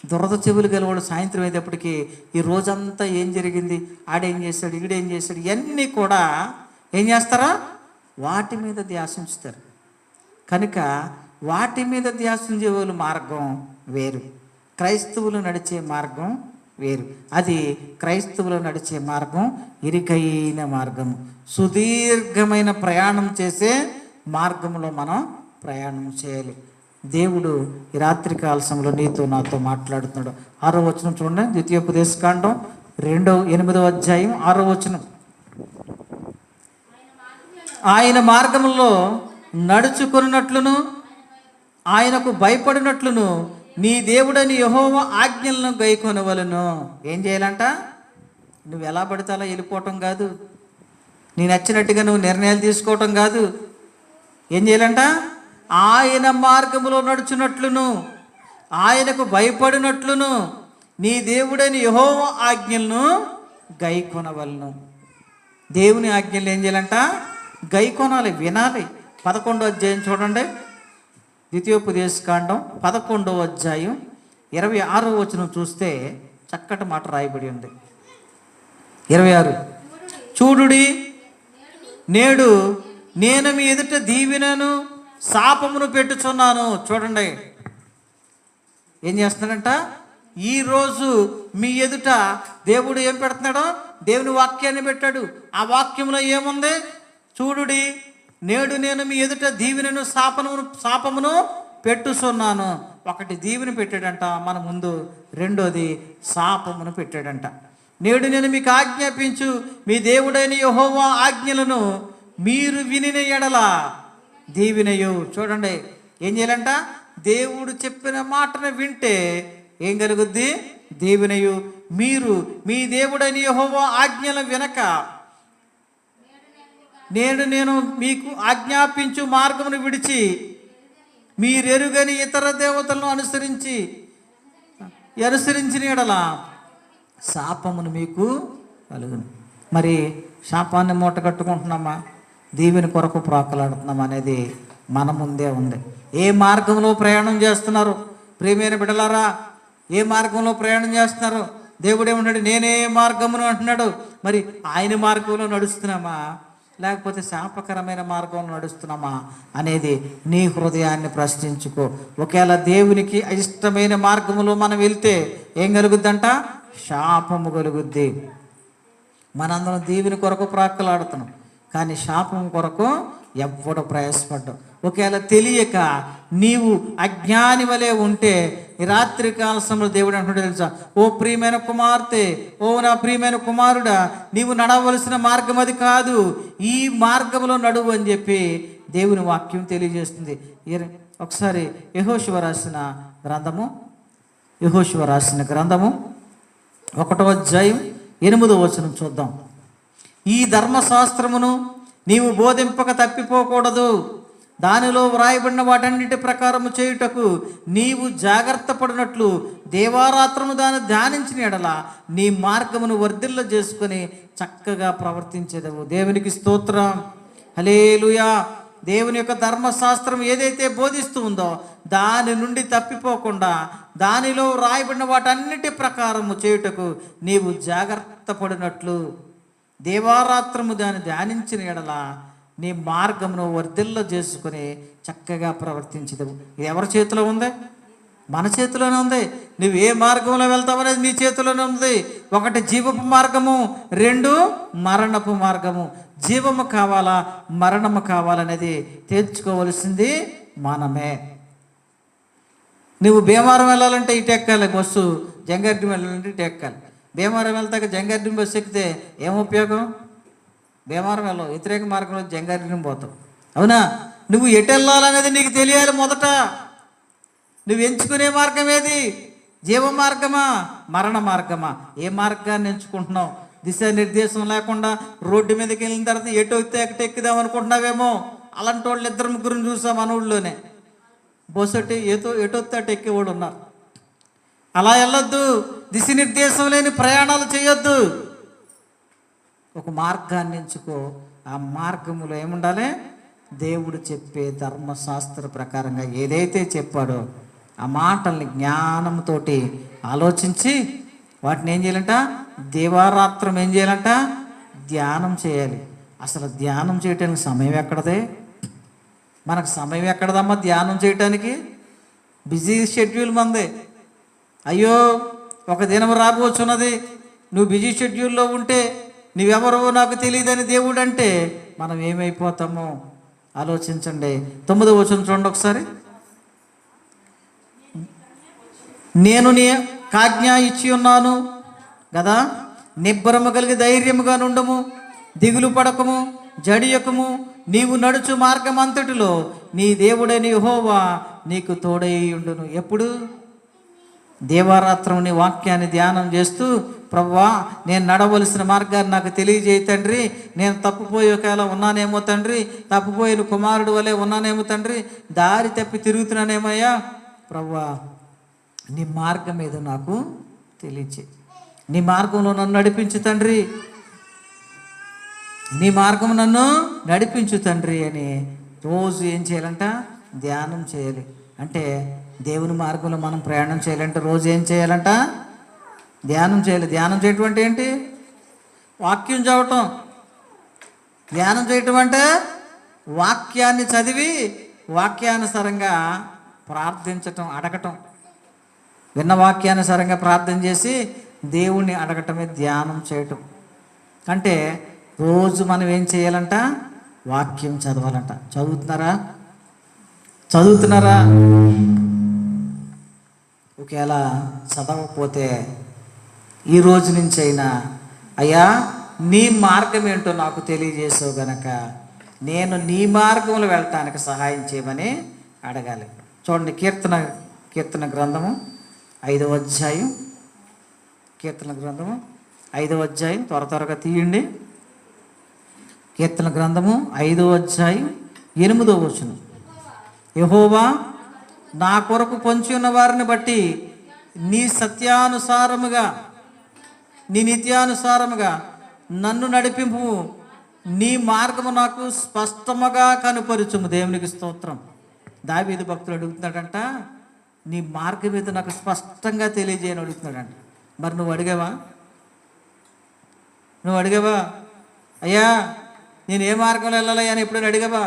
దురద చెవులు గలవాడు సాయంత్రం అయ్యేటప్పటికి ఈ రోజంతా ఏం జరిగింది, ఆడేం చేశాడు, ఈడేం చేశాడు, ఇవన్నీ కూడా ఏం చేస్తారా, వాటి మీద ధ్యాసించుతారు. కనుక వాటి మీద ధ్యాసించే వాళ్ళు మార్గం వేరు, క్రైస్తవులు నడిచే మార్గం వేరు. అది క్రైస్తవులు నడిచే మార్గం ఇరుకైన మార్గము, సుదీర్ఘమైన ప్రయాణం చేసే మార్గంలో మనం ప్రయాణం చేయాలి. దేవుడు ఈ రాత్రికాల సమయంలో నీతో నాతో మాట్లాడుతున్నాడు. 6వ వచనం చూడండి, ద్వితీయోపదేశకాండం 8వ అధ్యాయం 6వ వచనం. ఆయన మార్గంలో నడుచుకున్నట్లును ఆయనకు భయపడినట్లును నీ దేవుడని యెహోవా ఆజ్ఞలను గైకొనవలెను. ఏం చేయాలంట, నువ్వు ఎలా పడితే అలా వెళ్ళిపోవటం కాదు, నీ నచ్చినట్టుగా నువ్వు నిర్ణయాలు తీసుకోవటం కాదు. ఏం చేయాలంట, ఆయన మార్గములో నడుచున్నట్లును ఆయనకు భయపడినట్లును నీ దేవుడని యెహోవా ఆజ్ఞలను గైకొనవలను. దేవుని ఆజ్ఞలు ఏం చేయాలంట, గైకొనాలి, వినాలి. 11వ అధ్యాయం చూడండి, ద్వితీయోపదేశకాండం 11వ అధ్యాయం 26వ వచనం చూస్తే చక్కటి మాట రాయబడి ఉంది. 26, చూడుడి నేడు నేను మీ ఎదుట దీవెనను శాపమును పెట్టుచున్నాను. చూడండి ఏం చేస్తున్నాడంట, ఈరోజు మీ ఎదుట దేవుడు ఏం పెడుతున్నాడో, దేవుని వాక్యాన్ని పెట్టాడు. ఆ వాక్యంలో ఏముంది, చూడుడి నేడు నేను మీ ఎదుట దీవెనను శాపమును పెట్టుచున్నాను. ఒకటి దీవెని పెట్టాడంట మన ముందు, రెండోది శాపమును పెట్టాడంట. నేడు నేను మీకు ఆజ్ఞాపించు మీ దేవుడైన యెహోవా ఆజ్ఞలను మీరు వినిన ఎడల దీవెనయు. చూడండి ఏం చేయాలంట, దేవుడు చెప్పిన మాటను వింటే ఏం కలుగుద్ది, దీవెనయు. మీరు మీ దేవుడైన యెహోవా ఆజ్ఞలు వినక నేను మీకు ఆజ్ఞాపించు మార్గమును విడిచి మీరెరుగని ఇతర దేవతలను అనుసరించిన ఎడల శాపమును మీకు కలుగును. మరి శాపాన్ని మూట కట్టుకుంటున్నామా, దీవెని కొరకు ప్రాకులాడుతున్నామా అనేది మన ముందే ఉంది. ఏ మార్గంలో ప్రయాణం చేస్తున్నారు ప్రియమైన బిడ్డలారా, ఏ మార్గంలో ప్రయాణం చేస్తున్నారు? దేవుడు ఏమన్నాడు, నేనే మార్గమును అంటున్నాడు. మరి ఆయన మార్గంలో నడుస్తున్నామా, లేకపోతే శాపకరమైన మార్గంలో నడుస్తున్నామా అనేది నీ హృదయాన్ని ప్రశ్నించుకో. ఒకవేళ దేవునికి ఇష్టమైన మార్గంలో మనం వెళ్తే ఏం కలుగుద్దంట, శాపము కలుగుద్ది. మనందరం దీవెని కొరకు ప్రాకులాడుతున్నాం, కానీ శాపం కొరకు ఎవ్వడు ప్రయాసపడ్డావు. ఒకవేళ తెలియక నీవు అజ్ఞాని వలె ఉంటే ఈ రాత్రి కాల సమయంలో దేవుడు అంటున్నాడు తెలుసా, ఓ ప్రియమైన కుమార్తె, ఓ నా ప్రియమైన కుమారుడా, నీవు నడవలసిన మార్గం అది కాదు, ఈ మార్గంలో నడువు అని చెప్పి దేవుని వాక్యం తెలియజేస్తుంది. ఒకసారి యెహోషువ రాసిన గ్రంథము 1వ అధ్యాయం 8వ వచనం చూద్దాం. ఈ ధర్మశాస్త్రమును నీవు బోధింపక తప్పిపోకూడదు, దానిలో వ్రాయబడిన వాటన్నిటి ప్రకారము చేయుటకు నీవు జాగ్రత్త పడినట్లు దేవారాత్రము దాన్ని ధ్యానించిన ఎడల నీ మార్గమును వర్ధిల్ల చేసుకొని చక్కగా ప్రవర్తించేదవు. దేవునికి స్తోత్రం, హల్లెలూయా. దేవుని యొక్క ధర్మశాస్త్రం ఏదైతే బోధిస్తూ ఉందో దాని నుండి తప్పిపోకుండా దానిలో వ్రాయబడిన వాటన్నిటి ప్రకారము చేయుటకు నీవు జాగ్రత్త పడినట్లు దేవారాత్రము దాన్ని ధ్యానించిన ఎడల నీ మార్గమును వర్ధిల్ల చేసుకుని చక్కగా ప్రవర్తించదు. ఇది ఎవరి చేతిలో ఉంది? మన చేతిలోనే ఉంది. నువ్వు ఏ మార్గంలో వెళ్తావు అనేది నీ చేతిలోనే ఉంది. ఒకటి జీవపు మార్గము, 2 మరణపు మార్గము. జీవము కావాలా మరణము కావాలనేది తేల్చుకోవలసింది మనమే. నువ్వు భీమవరం వెళ్ళాలంటే ఇటు ఎక్కాలి బస్సు, జంగారెడ్డి వెళ్ళాలంటే ఇటు ఎక్కాలి. భీమవరం వెళ్తాక జంగారెడ్డి బస్సు ఎక్కితే ఏం ఉపయోగం? భీమవరం వెళ్ళవు, వ్యతిరేక మార్గంలో జంగారెడ్డిని పోతావు. అవునా? నువ్వు ఎటు వెళ్ళాలనేది నీకు తెలియాలి. మొదట నువ్వు ఎంచుకునే మార్గం ఏది? జీవ మార్గమా మరణ మార్గమా? ఏ మార్గాన్ని ఎంచుకుంటున్నావు? దిశానిర్దేశం లేకుండా రోడ్డు మీదకి వెళ్ళిన తర్వాత ఎటు ఎక్కుదాం అనుకుంటున్నావేమో. అలాంటి వాళ్ళు 2-3 చూసాం మన ఊళ్ళోనే. బొసటి ఎటొత్తే అటు ఎక్కేవాడు ఉన్నారు. అలా వెళ్ళొద్దు. దిశానిర్దేశం లేని ప్రయాణాలు చేయొద్దు. ఒక మార్గాన్ని ఎంచుకో. ఆ మార్గములో ఏముండాలి? దేవుడు చెప్పే ధర్మశాస్త్ర ప్రకారంగా ఏదైతే చెప్పాడో ఆ మాటల్ని జ్ఞానంతో ఆలోచించి వాటిని ఏం చేయాలంట? దివారాత్రం ఏం చేయాలంట? ధ్యానం చేయాలి. అసలు ధ్యానం చేయటానికి సమయం ఎక్కడదే? మనకు సమయం ఎక్కడదమ్మా ధ్యానం చేయటానికి? బిజీ షెడ్యూల్ మందే. అయ్యో ఒక దినం రాబోచున్నది, నువ్వు బిజీ షెడ్యూల్లో ఉంటే నువ్వెవరో నాకు తెలియదని దేవుడు అంటే మనం ఏమైపోతామో ఆలోచించండి. 9వ వచనం చూడండి ఒకసారి. నేను నీ ఆజ్ఞ ఇచ్చి ఉన్నాను కదా, నిబ్బరము కలిగి ధైర్యముగా నుండము, దిగులు పడకము, జడియకము. నీవు నడుచు మార్గం అంతటిలో నీ దేవుడైన యెహోవా నీకు తోడై ఉండును. ఎప్పుడు? దేవారాత్రం నీ వాక్యాన్ని ధ్యానం చేస్తూ, ప్రభువా నేను నడవలసిన మార్గాన్ని నాకు తెలియజేయి తండ్రి, నేను తప్పిపోయి ఒకవేళ ఉన్నానేమో తండ్రి, తప్పిపోయిన కుమారుడు వలె ఉన్నానేమో తండ్రి, దారి తప్పి తిరుగుతున్నానేమయ్యా, ప్రభువా నీ మార్గం ఏదో నాకు తెలియచేయి, నీ మార్గంలో నన్ను నడిపించు తండ్రి, నీ మార్గం నన్ను నడిపించు తండ్రి అని రోజు ఏం చేయాలంట? ధ్యానం చేయాలి. అంటే దేవుని మార్గంలో మనం ప్రయాణం చేయాలంటే రోజు ఏం చేయాలంట? ధ్యానం చేయాలి. ధ్యానం చేయటం అంటే ఏంటి? వాక్యం చదవటం. ధ్యానం చేయటం అంటే వాక్యాన్ని చదివి వాక్యానుసారంగా ప్రార్థించటం, అడగటం. విన్న వాక్యానుసారంగా ప్రార్థన చేసి దేవుణ్ణి అడగటమే ధ్యానం చేయటం. అంటే రోజు మనం ఏం చేయాలంట? వాక్యం చదవాలంట. చదువుతున్నారా? ఒకవేళ చదవకపోతే ఈ రోజు నుంచి అయినా, అయ్యా నీ మార్గం ఏంటో నాకు తెలియజేసావు గనక నేను నీ మార్గంలో వెళ్ళటానికి సహాయం చేయమని అడగాలి. చూడండి, కీర్తన గ్రంథము 5వ అధ్యాయం. కీర్తన గ్రంథము 5వ అధ్యాయం త్వరగా తీయండి. కీర్తన గ్రంథము 5వ అధ్యాయం 8వ వచనం. యెహోవా నా కొరకు పొంచి ఉన్న వారిని బట్టి నీ సత్యానుసారముగా, నీ నిత్యానుసారముగా నన్ను నడిపింపు, నీ మార్గము నాకు స్పష్టముగా కనుపరుచుము. దేవునికి స్తోత్రం. దావీదు భక్తుడు అడుగుతున్నాడంట, నీ మార్గం మీద నాకు స్పష్టంగా తెలియజేయని అడుగుతున్నాడంట. మరి నువ్వు అడిగావా? అయ్యా నేను ఏ మార్గంలో వెళ్ళాలి అని ఎప్పుడైనా అడిగావా?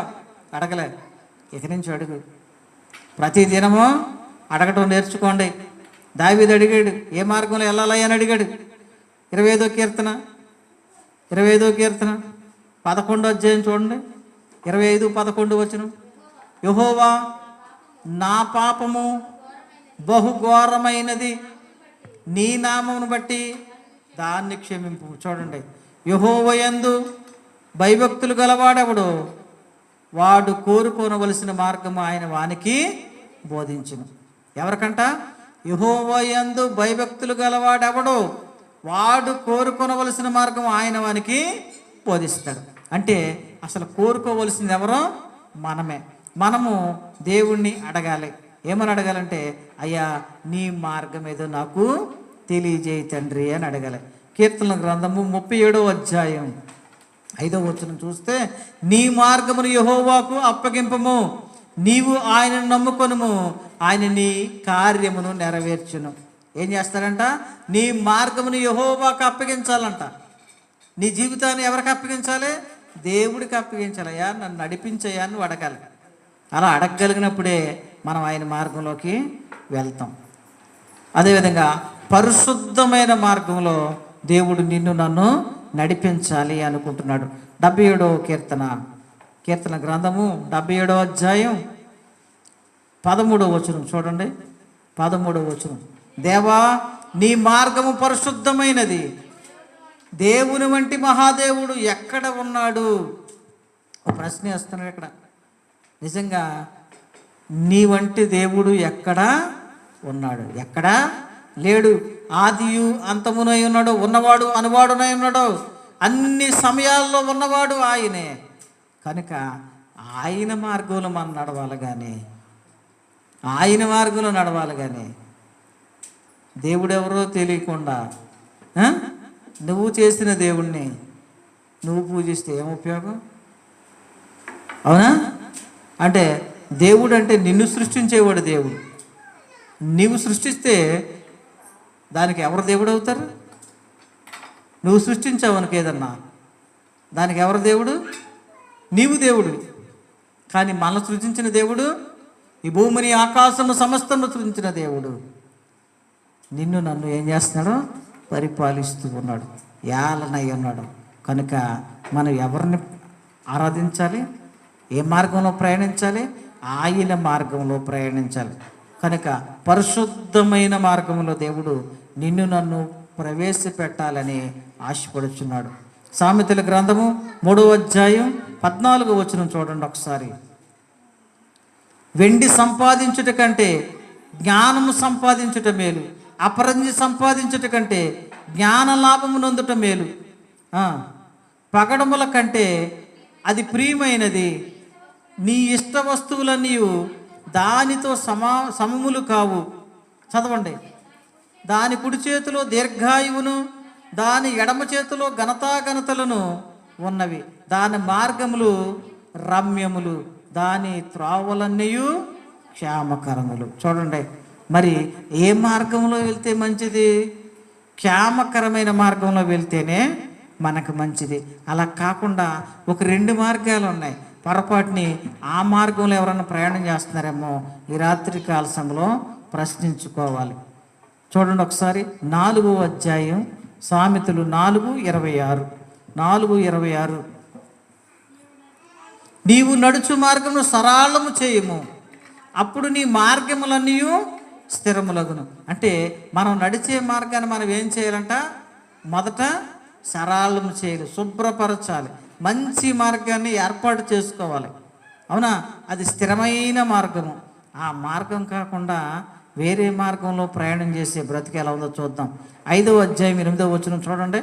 అడగలే. ఇక నుంచి అడుగు. ప్రతి దినము అడగటం నేర్చుకోండి. దావీదు అడిగాడు, ఏ మార్గంలో వెళ్ళాలి అని అడిగాడు. 25వ కీర్తన 11వ అధ్యాయం చూడండి. 25-11 వచనం. యెహోవా నా పాపము బహుఘోరమైనది, నీ నామమును బట్టి దాన్ని క్షమింపు. చూడండి, యెహోవా యందు భయభక్తులు గలవాడెవడు, వాడు కోరుకోనవలసిన మార్గము ఆయన వానికి బోధించును. ఎవరికంట? యెహోవా యందు భయభక్తులు గలవాడెవడు, వాడు కోరుకోనవలసిన మార్గం ఆయన వానికి బోధిస్తాడు. అంటే అసలు కోరుకోవలసింది ఎవరో? మనమే. మనము దేవుణ్ణి అడగాలి. ఏమని అడగాలంటే, అయ్యా నీ మార్గం ఏదో నాకు తెలియజేయి తండ్రి అని అడగాలి. కీర్తన గ్రంథము 37వ అధ్యాయం 5వ వచనం చూస్తే, నీ మార్గమును యెహోవాకు అప్పగింపము, నీవు ఆయనను నమ్ముకొనుము, ఆయన నీ కార్యమును నెరవేర్చును. ఏం చేస్తారంట? నీ మార్గమును యెహోవాకు అప్పగించాలంట. నీ జీవితాన్ని ఎవరికి అప్పగించాలి? దేవుడికి అప్పగించాలి. అయ్యా నన్ను నడిపించయ్యా అని అడగాలి. అలా అడగగలిగినప్పుడే మనం ఆయన మార్గంలోకి వెళ్తాం. అదేవిధంగా పరిశుద్ధమైన మార్గంలో దేవుడు నిన్ను నన్ను నడిపించాలి అనుకుంటున్నాడు. 77వ కీర్తన గ్రంథము 77వ అధ్యాయం 13వ వచనం చూడండి. 13వ వచనం. దేవా నీ మార్గము పరిశుద్ధమైనది, దేవుని వంటి మహాదేవుడు ఎక్కడ ఉన్నాడు? ఒక ప్రశ్న వేస్తున్నాడు ఇక్కడ. నిజంగా నీ వంటి దేవుడు ఎక్కడా ఉన్నాడు? ఎక్కడా లేడు. ఆదియు అంతమునై ఉన్నాడు, ఉన్నవాడు అనువాడునై ఉన్నాడు, అన్ని సమయాల్లో ఉన్నవాడు ఆయనే. కనుక ఆయన మార్గంలో మనం నడవాలి కానీ, ఆయన మార్గంలో నడవాలి కానీ దేవుడెవరో తెలియకుండా నువ్వు చేసిన దేవుణ్ణి నువ్వు పూజిస్తే ఏం ఉపయోగం? అవునా? అంటే దేవుడు అంటే నిన్ను సృష్టించేవాడు దేవుడు. నీవు సృష్టిస్తే దానికి ఎవరు దేవుడు అవుతారు? నువ్వు సృష్టించావు అనుకో ఏదన్నా, దానికి ఎవరు దేవుడు? నీవు దేవుడు. కానీ మనల్ని సృజించిన దేవుడు, ఈ భూమిని ఆకాశము సమస్తము సృజించిన దేవుడు నిన్ను నన్ను ఏం చేస్తున్నాడు? పరిపాలిస్తూ ఉన్నాడు, ఏలనై ఉన్నాడు. కనుక మనం ఎవరిని ఆరాధించాలి? ఏ మార్గంలో ప్రయాణించాలి? ఆయన మార్గంలో ప్రయాణించాలి. కనుక పరిశుద్ధమైన మార్గంలో దేవుడు నిన్ను నన్ను ప్రవేశపెట్టాలని ఆశపడుచున్నాడు. సామెతల గ్రంథము 3వ అధ్యాయం 14వ వచనం చూడండి ఒకసారి. వెండి సంపాదించుట కంటే జ్ఞానము సంపాదించుట మేలు, అపరంజి సంపాదించుట కంటే జ్ఞాన లాభము నొందుట మేలు. పగడముల కంటే అది ప్రియమైనది, నీ ఇష్ట వస్తువులన్నీ దానితో సమములు కావు. చదవండి. దాని కుడి చేతిలో దీర్ఘాయువును, దాని ఎడమ చేతిలో ఘనతాఘనతలను ఉన్నవి, దాని మార్గములు రమ్యములు, దాని త్రోవలన్నీ క్షేమకరములు. చూడండి, మరి ఏ మార్గంలో వెళ్తే మంచిది? క్షేమకరమైన మార్గంలో వెళ్తేనే మనకు మంచిది. అలా కాకుండా ఒక 2 మార్గాలు ఉన్నాయి. పొరపాటుని ఆ మార్గంలో ఎవరన్నా ప్రయాణం చేస్తున్నారేమో ఈ రాత్రి కాల సమయంలో ప్రశ్నించుకోవాలి. చూడండి ఒకసారి 4వ అధ్యాయం సామెతలు 4:26. 4:26. నీవు నడుచు మార్గమును సరళము చేయము, అప్పుడు నీ మార్గములన్నీ స్థిరములగును. అంటే మనం నడిచే మార్గాన్ని మనం ఏం చేయాలంట? మొదట సరళము చేయాలి, శుభ్రపరచాలి, మంచి మార్గాన్ని ఏర్పాటు చేసుకోవాలి. అవునా? అది స్థిరమైన మార్గము. ఆ మార్గం కాకుండా వేరే మార్గంలో ప్రయాణం చేసే బ్రతికి ఎలా ఉందో చూద్దాం. 5వ అధ్యాయం 8వ వచనం చూడండి.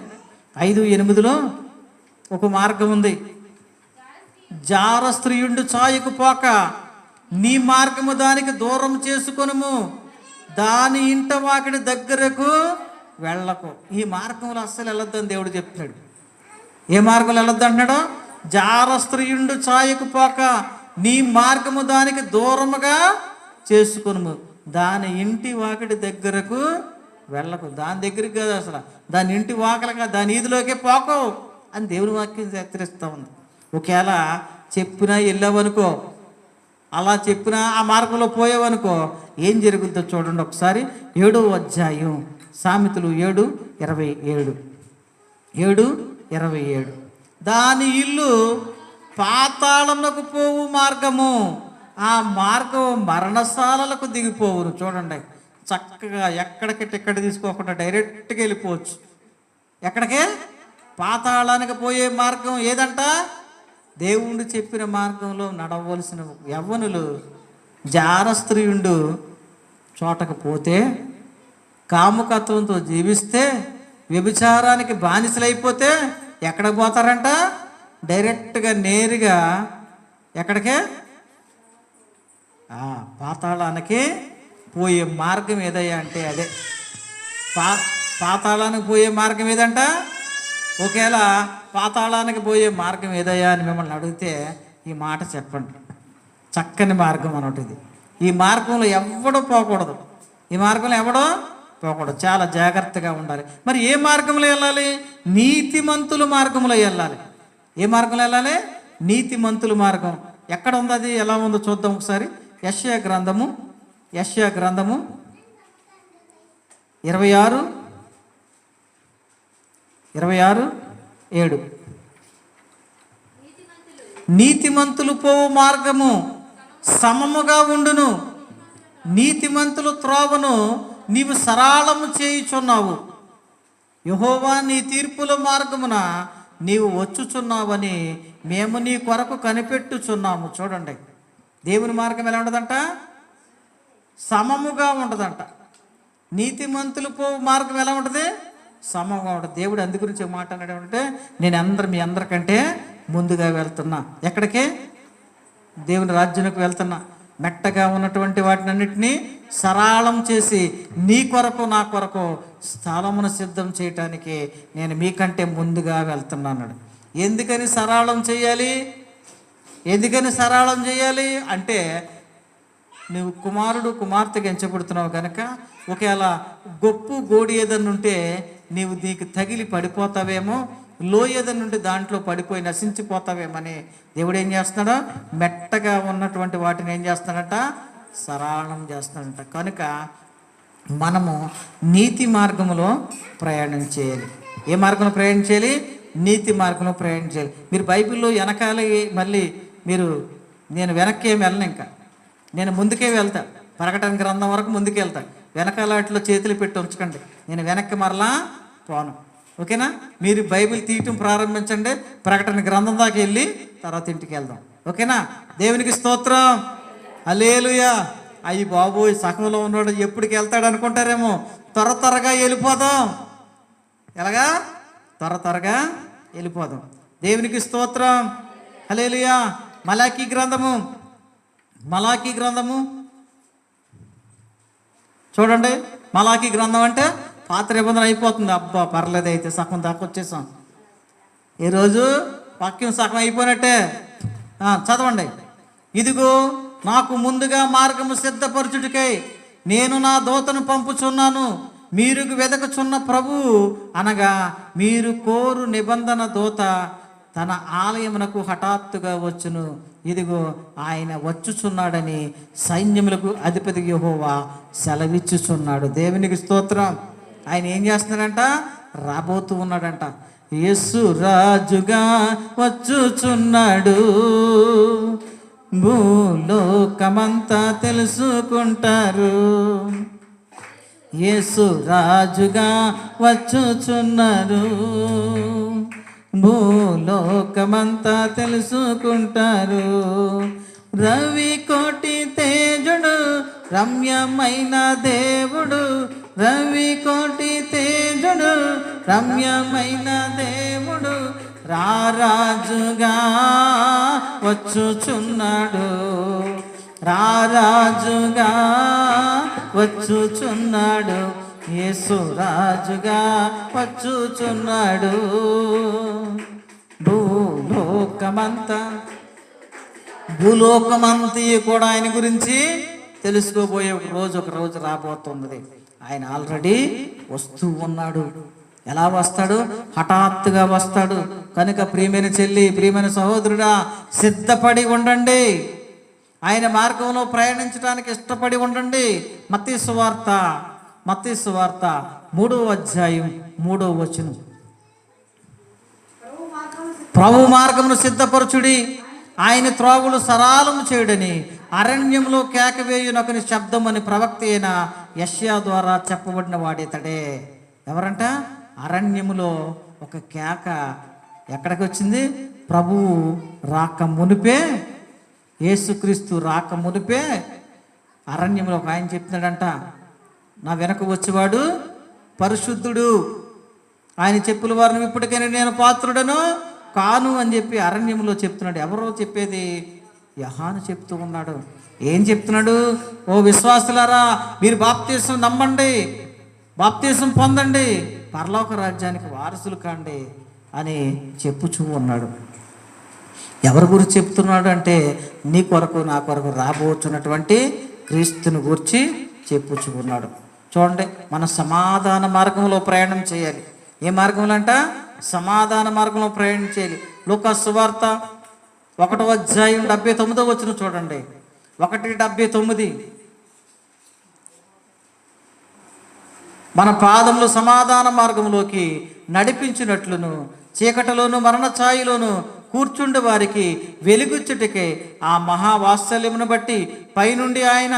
5:8లో ఒక మార్గం ఉంది. జార స్త్రీయుండు ఛాయకు పోక నీ మార్గము దానికి దూరం చేసుకొనుము, దాని ఇంట వాకిడి దగ్గరకు వెళ్ళకు. ఈ మార్గంలో అస్సలు వెళ్ళొద్దని దేవుడు చెప్తున్నాడు. ఏ మార్గంలో వెళ్ళొద్దు అంటున్నాడు? జార స్త్రీయుండు ఛాయకు పోక నీ మార్గము దానికి దూరముగా చేసుకొనుము, దాని ఇంటి వాకిడి దగ్గరకు వెళ్ళకు. దాని దగ్గరికి కాదు, అసలు దాని ఇంటి వాకలుగా దాని ఈదిలోకే పోకు అని దేవుని వాక్యం హెచ్చరిస్తూ ఉంది. ఒకవేళ చెప్పినా వెళ్ళావనుకో, అలా చెప్పినా ఆ మార్గంలో పోయావనుకో ఏం జరుగుతుందో చూడండి ఒకసారి. 7వ అధ్యాయం సామెతలు 7:27. 7:27. దాని ఇల్లు పాతాళమునకు పోవు మార్గము, ఆ మార్గం మరణశాలలకు దిగిపోవును. చూడండి, చక్కగా ఎక్కడికెక్కడ తీసుకోకుండా డైరెక్ట్గా వెళ్ళిపోవచ్చు. ఎక్కడికే? పాతాళానికి పోయే మార్గం ఏదంట? దేవుడు చెప్పిన మార్గంలో నడవలసిన యవ్వనులు జార స్త్రీయుండు చోటకు పోతే, కాముకత్వంతో జీవిస్తే, వ్యభిచారానికి బానిసలైపోతే ఎక్కడ పోతారంట? డైరెక్ట్గా నేరుగా ఎక్కడికే? పాతాళానికి పోయే మార్గం ఏదయ్యా అంటే అదే. పాతాళానికి పోయే మార్గం ఏదంట? ఒకవేళ పాతాళానికి పోయే మార్గం ఏదయ్యా అని మిమ్మల్ని అడిగితే ఈ మాట చెప్పండి. చక్కని మార్గం అన్నట్టు ఇది. ఈ మార్గంలో ఎవడో పోకూడదు. ఈ మార్గంలో ఎవడో పోకూడదు. చాలా జాగ్రత్తగా ఉండాలి. మరి ఏ మార్గంలో వెళ్ళాలి? నీతిమంతుల మార్గంలో వెళ్ళాలి. ఏ మార్గంలో వెళ్ళాలి? నీతిమంతుల మార్గం. ఎక్కడ ఉంది అది? ఎలా ఉందో చూద్దాం ఒకసారి. యెషయా గ్రంథము 26:7. నీతిమంతులు పోవు మార్గము సమముగా ఉండును, నీతిమంతులు త్రోవను నీవు సరళము చేయుచున్నావు. యెహోవా నీ తీర్పుల మార్గమున నీవు వచ్చుచున్నావని మేము నీ కొరకు కనిపెట్టుచున్నాము. చూడండి, దేవుని మార్గం ఎలా ఉండదంట? సమముగా ఉండదంట. నీతిమంతులు పో మార్గం ఎలా ఉంటుంది? సమగా ఉంటుంది. దేవుడు అందు గురించి మాట అన్నాడు అంటే, నేను మీ అందరికంటే ముందుగా వెళ్తున్నా. ఎక్కడికి? దేవుని రాజ్యానికి వెళ్తున్నా. మెట్టగా ఉన్నటువంటి వాటిని అన్నిటినీ సరళం చేసి నీ కొరకు నా కొరకు స్థలమును సిద్ధం చేయటానికి నేను మీకంటే ముందుగా వెళ్తున్నాను. ఎందుకని సరళం చేయాలి? ఎందుకని సరళం చేయాలి అంటే, నువ్వు కుమారుడు కుమార్తెగా ఎంచబడుతున్నావు కనుక ఒకవేళ గొప్పు గోడి ఏదన్నా ఉంటే నీవు నీకు తగిలి పడిపోతావేమో, లోయేదన్నా ఉంటే దాంట్లో పడిపోయి నశించిపోతావేమని దేవుడు ఏం చేస్తున్నాడో, మెట్టగా ఉన్నటువంటి వాటిని ఏం చేస్తున్నాడట? సరళం చేస్తున్నాడట. కనుక మనము నీతి మార్గంలో ప్రయాణం చేయాలి. ఏ మార్గంలో ప్రయాణం చేయాలి? నీతి మార్గంలో ప్రయాణం చేయాలి. మీరు బైబిల్లో వెనకాల మళ్ళీ నేను వెనక్కి ఏమి వెళ్ళను, ఇంకా నేను ముందుకే వెళ్తా. ప్రకటన గ్రంథం వరకు ముందుకు వెళ్తా. వెనకాల వాటిలో చేతులు పెట్టి ఉంచకండి, నేను వెనక్కి మరలా పోను. ఓకేనా? మీరు బైబిల్ తీయటం ప్రారంభించండి, ప్రకటన గ్రంథం దాకా వెళ్ళి తర్వాత ఇంటికి వెళ్దాం. ఓకేనా? దేవునికి స్తోత్రం. హల్లెలూయా. అయ్యి బాబోయ్, సగంలో ఉన్నాడు ఎప్పటికి వెళ్తాడు అనుకుంటారేమో. త్వరగా వెళ్ళిపోదాం. ఎలాగా? త్వరగా వెళ్ళిపోదాం. దేవునికి స్తోత్రం. హల్లెలూయా. మలాకీ గ్రంథము చూడండి. మలాకీ గ్రంథం అంటే పాత నిబంధన అయిపోతుంది. అబ్బా పర్లేదు, అయితే సగం దాకా వచ్చేసాం. ఈరోజు వాక్యం సగం అయిపోయినట్టే. చదవండి. ఇదిగో నాకు ముందుగా మార్గము సిద్ధపరచుటకై నేను నా దూతను పంపుచున్నాను. మీరు వెదకుచున్న ప్రభువు అనగా మీరు కోరు నిబంధన దూత తన ఆలయమునకు హఠాత్తుగా వచ్చును. ఇదిగో ఆయన వచ్చుచున్నాడని సైన్యములకు అధిపతి యెహోవా సెలవిచ్చుచున్నాడు. దేవునికి స్తోత్రం. ఆయన ఏం చేస్తున్నాడంట? రాబోతూ ఉన్నాడంట. యేసు రాజుగా వచ్చుచున్నాడు, భూలోకమంతా తెలుసుకుంటారు. యేసు రాజుగా వచ్చుచున్నారు, భూలోకమంతా తెలుసుకుంటారు. రవి కోటి తేజుడు రమ్యమైన దేవుడు, రవి కోటి తేజుడు రమ్యమైన దేవుడు రారాజుగా వచ్చుచున్నాడు, రారాజుగా వచ్చుచున్నాడు. యేసు రాజుగా వచ్చుచున్నాడు, భూలోకమంతా కూడా ఆయన గురించి తెలుసుకోబోయే ఒక రోజు రాబోతున్నది. ఆయన ఆల్రెడీ వస్తూ ఉన్నాడు. ఎలా వస్తాడు? హఠాత్తుగా వస్తాడు. కనుక ప్రియమైన చెల్లి, ప్రియమైన సహోదరుడా, సిద్ధపడి ఉండండి. ఆయన మార్గంలో ప్రయాణించడానికి ఇష్టపడి ఉండండి. మత్తయి సువార్త 3వ అధ్యాయం 3వ వచనం. ప్రభు మార్గమును సిద్ధపరచుడి, ఆయన త్రోవలు సరళము చేయుడని అరణ్యంలో కేకవేయునొకని శబ్దం అని ప్రవక్త అయిన యెషయా ద్వారా చెప్పబడిన వాడితడే. ఎవరంట? అరణ్యములో ఒక కేక ఎక్కడికి వచ్చింది? ప్రభువు రాక మునిపే, యేసుక్రీస్తు రాక మునిపే అరణ్యంలో ఒక ఆయన చెప్తున్నాడంట, నా వెనక వచ్చేవాడు పరిశుద్ధుడు, ఆయన చెప్పుల వారిని ఇప్పటికైనా నేను పాత్రుడను కాను అని చెప్పి అరణ్యంలో చెప్తున్నాడు. ఎవరో చెప్పేది? యోహాను చెప్తూ ఉన్నాడు. ఏం చెప్తున్నాడు? ఓ విశ్వాసులారా, మీరు బాప్తీసం నమ్మండి, బాప్తీసం పొందండి, పరలోక రాజ్యానికి వారసులు కాండి అని చెప్పుచూ ఉన్నాడు. ఎవరి గురించి చెప్తున్నాడు అంటే, నీ కొరకు నా కొరకు రాబోతున్నటువంటి క్రీస్తుని గురించి చెప్పుచూ ఉన్నాడు. చూడండి, మన సమాధాన మార్గంలో ప్రయాణం చేయాలి. ఏ మార్గంలో అంట? సమాధాన మార్గంలో ప్రయాణం చేయాలి. లూకా సువార్త 1వ అధ్యాయం 79వ వచనం చూడండి. 1:79. మన పాదములు సమాధాన మార్గంలోకి నడిపించినట్లును చీకటిలోను మరణ ఛాయలోను కూర్చుండే వారికి వెలుగుచ్చుటకే ఆ మహావాత్సల్యమును బట్టి పైనుండి ఆయన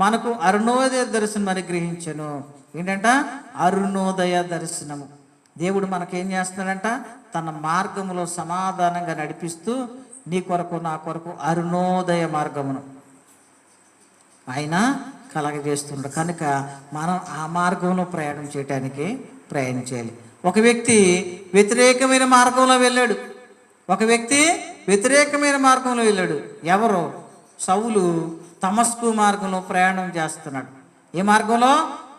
మనకు అరుణోదయ దర్శనం అనుగ్రహించెను. ఏంటంట? అరుణోదయ దర్శనము. దేవుడు మనకేం చేస్తున్నాడంట? తన మార్గములో సమాధానంగా నడిపిస్తూ నీ కొరకు నా కొరకు అరుణోదయ మార్గమును ఆయన కలగజేస్తుంటాడు. కనుక మనం ఆ మార్గంలో ప్రయాణం చేయడానికి ప్రయాణం చేయాలి. ఒక వ్యక్తి వ్యతిరేకమైన మార్గంలో వెళ్ళాడు. ఒక వ్యక్తి వ్యతిరేకమైన మార్గంలో వెళ్ళాడు. ఎవరు? సౌలు దమస్కు మార్గంలో ప్రయాణం చేస్తున్నాడు. ఏ మార్గంలో?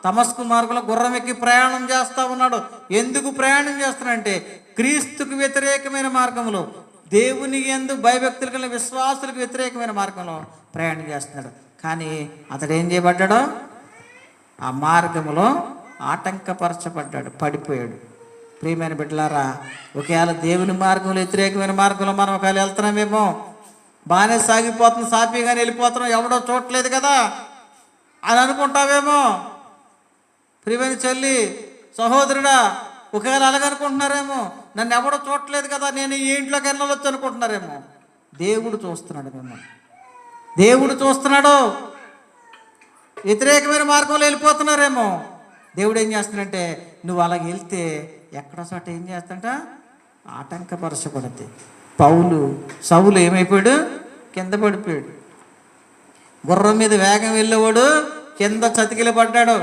దమస్కు మార్గంలో గుర్రం ఎక్కి ప్రయాణం చేస్తూ ఉన్నాడు. ఎందుకు ప్రయాణం చేస్తున్నాడంటే క్రీస్తుకు వ్యతిరేకమైన మార్గంలో, దేవుని యందు భయభక్తులు కలిగిన విశ్వాసులకు వ్యతిరేకమైన మార్గంలో ప్రయాణం చేస్తున్నాడు. కానీ అతడు ఏం చేయబడ్డాడో? ఆ మార్గంలో ఆటంకపరచబడ్డాడు, పడిపోయాడు. ప్రియమైన బిడ్డలారా, ఒకవేళ దేవుని మార్గంలో వ్యతిరేకమైన మార్గంలో మనం ఒకవేళ వెళ్తున్నామేమో, బాగానే సాగిపోతుంది, సాఫీగానే వెళ్ళిపోతున్నాం, ఎవడో చూడలేదు కదా అని అనుకుంటావేమో. ప్రియమైన చెల్లి, సహోదరుడా, ఒకవేళ అలాగనుకుంటున్నారేమో, నన్ను ఎవడో చూడలేదు కదా, నేను ఈ ఇంట్లోకి వెళ్ళవచ్చు అనుకుంటున్నారేమో. దేవుడు చూస్తున్నాడు మిమ్మల్ని. దేవుడు చూస్తున్నాడు. వ్యతిరేకమైన మార్గంలో వెళ్ళిపోతున్నారేమో. దేవుడు ఏం చేస్తున్నాడంటే, నువ్వు అలాగ వెళ్తే ఎక్కడో చోట ఏం చేస్తాంట? ఆటంకపరచబడుద్ది. సౌలు ఏమైపోయాడు? కింద పడిపోయాడు. గుర్రం మీద వేగం వెళ్ళేవాడు కింద చతికిలు పడ్డాడు.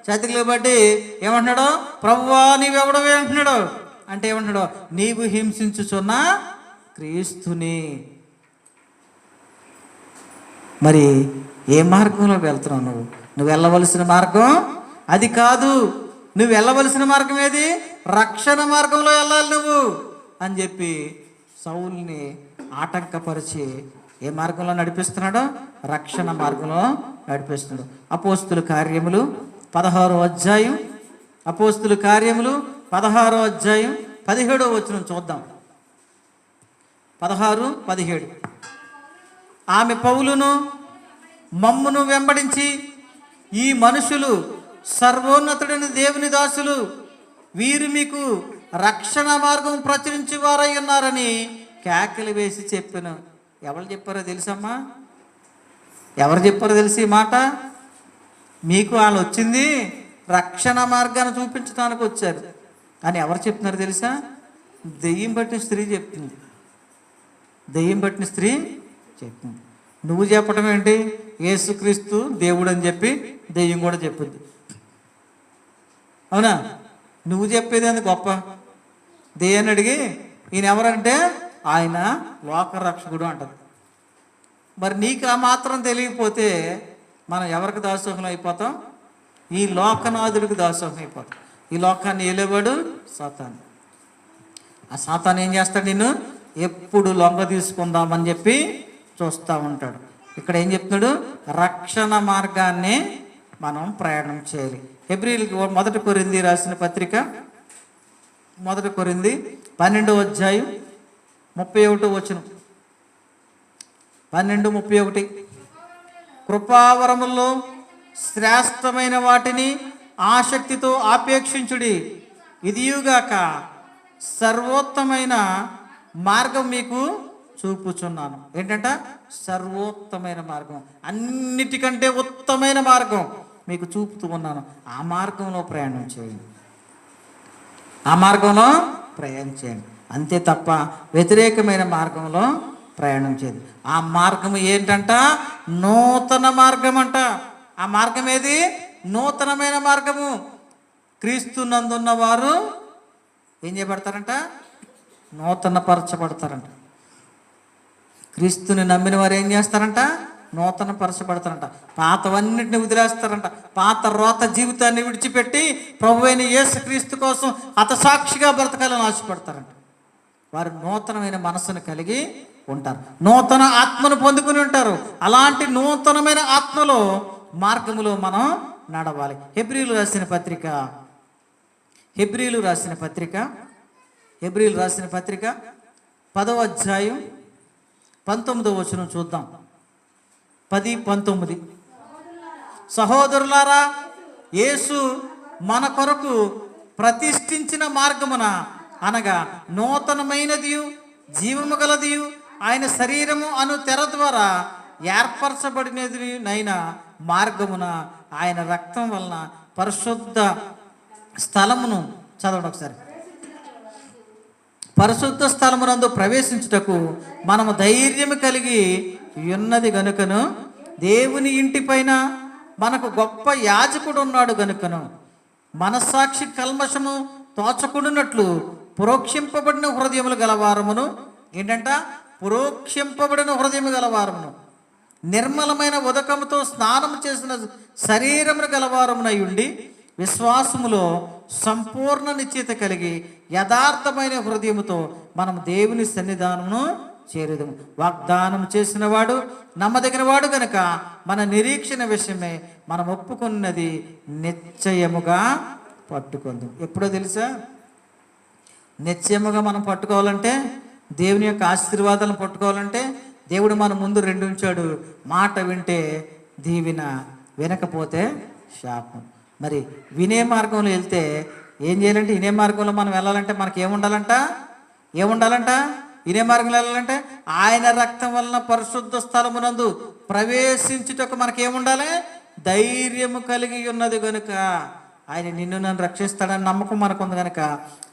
చతికిలు పట్టి ఏమంటున్నాడు? ప్రభువా నీవెవడవే అంటున్నాడు. అంటే ఏమంటున్నాడు? నీవు హింసించుచున్న క్రీస్తుని. మరి ఏ మార్గంలో వెళ్తున్నావు నువ్వు? నువ్వు వెళ్ళవలసిన మార్గం అది కాదు. నువ్వు వెళ్ళవలసిన మార్గం ఏది? రక్షణ మార్గంలో వెళ్ళాలి నువ్వు అని చెప్పి సౌలుని ఆటంకపరిచి ఏ మార్గంలో నడిపిస్తున్నాడో? రక్షణ మార్గంలో నడిపిస్తున్నాడు. అపోస్తుల కార్యములు 16వ అధ్యాయం, అపోస్తుల కార్యములు 16వ అధ్యాయం 17వ వచనం చూద్దాం. 16, 17. ఆమె పౌలును మమ్మును వెంబడించి, ఈ మనుషులు సర్వోన్నతుడైన దేవుని దాసులు, వీరు మీకు రక్షణ మార్గం ప్రచురించి వారై ఉన్నారని కేకలు వేసి చెప్పాను. ఎవరు చెప్పారో తెలుసమ్మా? ఎవరు చెప్పారో తెలిసి ఈ మాట? మీకు వాళ్ళు వచ్చింది రక్షణ మార్గాన్ని చూపించడానికి వచ్చారు అని ఎవరు చెప్తున్నారు తెలుసా? దెయ్యం పట్టిన స్త్రీ చెప్తుంది. దెయ్యం పట్టిన స్త్రీ చెప్తుంది. నువ్వు చెప్పడం ఏంటి? యేసుక్రీస్తు దేవుడు అని చెప్పి దెయ్యం కూడా చెప్పుద్ది. అవునా? నువ్వు చెప్పేది ఎందుకు గొప్ప? దెయ్యాన్ని అడిగి ఈయన ఎవరంటే ఆయన లోకరక్షకుడు అంటది. మరి నీకు ఆ మాత్రం తెలియకపోతే మనం ఎవరికి దాసోహం అయిపోతాం? ఈ లోకనాథుడికి దాసోహం అయిపోతాం. ఈ లోకాన్ని ఏలేవాడు సాతాను. ఆ సాతాను ఏం చేస్తాడు? నిన్ను ఎప్పుడు లొంగ తీసుకుందామని చెప్పి చూస్తూ ఉంటాడు. ఇక్కడ ఏం చెప్తున్నాడు? రక్షణ మార్గాన్ని మనం ప్రయాణం చేయాలి. హెబ్రీయులకు 1 కొరింథీ రాసిన పత్రిక 1 కొరింథీ 12వ అధ్యాయం 31వ వచనం. 12:31. కృపావరముల్లో శ్రేష్టమైన వాటిని ఆసక్తితో ఆపేక్షించుడి, ఇదియుగాక సర్వోత్తమైన మార్గం మీకు చూపుచున్నాను. ఏంటంట? సర్వోత్తమైన మార్గం, అన్నిటికంటే ఉత్తమైన మార్గం మీకు చూపుతూ ఉన్నాను. ఆ మార్గంలో ప్రయాణం చేయండి. ఆ మార్గంలో ప్రయాణం చేయండి. అంతే తప్ప వ్యతిరేకమైన మార్గంలో ప్రయాణం చేయండి. ఆ మార్గం ఏంటంట? నూతన మార్గం అంట. ఆ మార్గం ఏది? నూతనమైన మార్గము. క్రీస్తు నందున్న వారు ఏం చేయబడతారంట? నూతన పరచబడతారంట. క్రీస్తుని నమ్మిన వారు ఏం చేస్తారంట? నూతన పరచబడతారంట. పాతవన్నిటిని వదిలేస్తారంట. పాత రోత జీవితాన్ని విడిచిపెట్టి ప్రభువైన యేసుక్రీస్తు కోసం హతసాక్షిగా బ్రతకాలని ఆశపడతారంట. వారు నూతనమైన మనసును కలిగి ఉంటారు, నూతన ఆత్మను పొందుకుని ఉంటారు. అలాంటి నూతనమైన ఆత్మలో మార్గములో మనం నడవాలి. హెబ్రీలు రాసిన పత్రిక 10వ అధ్యాయం 19వ వచనం చూద్దాం. 10-19. సహోదరులారా, యేసు మన కొరకు ప్రతిష్ఠించిన మార్గమున, అనగా నూతనమైనదియు జీవము గలదియు ఆయన శరీరము అను తెర ద్వారా ఏర్పరచబడినది నైనా మార్గమున ఆయన రక్తం వలన పరిశుద్ధ స్థలమును, చదవండి ఒకసారి, పరిశుద్ధ స్థలమునందు ప్రవేశించుటకు మనము ధైర్యము కలిగి ఉన్నది గనుకను దేవుని ఇంటిపైన మనకు గొప్ప యాజకుడు ఉన్నాడు గనుకను మనస్సాక్షి కల్మషము తోచకుండానట్లు ప్రోక్షింపబడిన హృదయములు గలవారమును, ఏంటంట, ప్రోక్షింపబడిన హృదయము గలవారమును, నిర్మలమైన ఉదకముతో స్నానం చేసిన శరీరమును గలవారమునై ఉండి విశ్వాసములో సంపూర్ణ నిశ్చయిత కలిగి యథార్థమైన హృదయముతో మనం దేవుని సన్నిధానమును చేరుదాము. వాగ్దానం చేసిన వాడు నమ్మదగిన వాడు గనక మన నిరీక్షణ విషయమే మనం ఒప్పుకున్నది నిశ్చయముగా పట్టుకుందాం. ఎప్పుడో తెలుసా, నిశ్చయముగా మనం పట్టుకోవాలంటే, దేవుని యొక్క ఆశీర్వాదాలను పట్టుకోవాలంటే దేవుడు మన ముందు రెండు ఉంచాడు. మాట వింటే దీవెన, వినకపోతే శాపం. మరి వినే మార్గంలో వెళ్తే ఏం చేయాలంటే, వినే మార్గంలో మనం వెళ్ళాలంటే మనకి ఏముండాలంట, వినే మార్గంలో వెళ్ళాలంటే ఆయన రక్తం వలన పరిశుద్ధ స్థలమునందు ప్రవేశించుటకు మనకేముండాలి, ధైర్యము కలిగి ఉన్నది కనుక ఆయన నిన్ను నన్ను రక్షిస్తాడని నమ్మకం మనకు ఉంది కనుక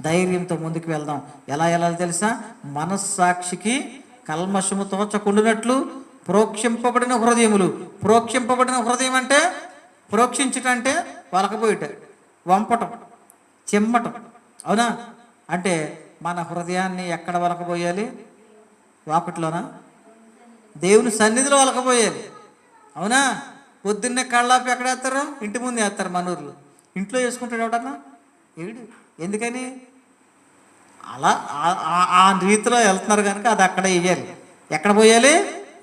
ధైర్యంతో ముందుకు వెళ్దాం. ఎలా వెళ్ళాలి తెలుసా, మనస్సాక్షికి కల్మషము తోచకుండునట్లు ప్రోక్షింపబడిన హృదయములు. ప్రోక్షింపబడిన హృదయం అంటే, ప్రోక్షించుట అంటే వలకపోయిట, వంపటం, చిమ్మటం, అవునా? అంటే మన హృదయాన్ని ఎక్కడ వలకపోయాలి? వాకుట్లోనా? దేవుని సన్నిధిలో వలకపోయాలి, అవునా? పొద్దున్నే కళ్ళాపి ఎక్కడ వేస్తారు? ఇంటి ముందు వేస్తారు. మన ఊర్లో ఇంట్లో వేసుకుంటాడు ఎవడన్నా, ఏడు. ఎందుకని? అలా ఆ రీతిలో వెళ్తున్నారు కనుక అది అక్కడ వేయాలి. ఎక్కడ పోయాలి?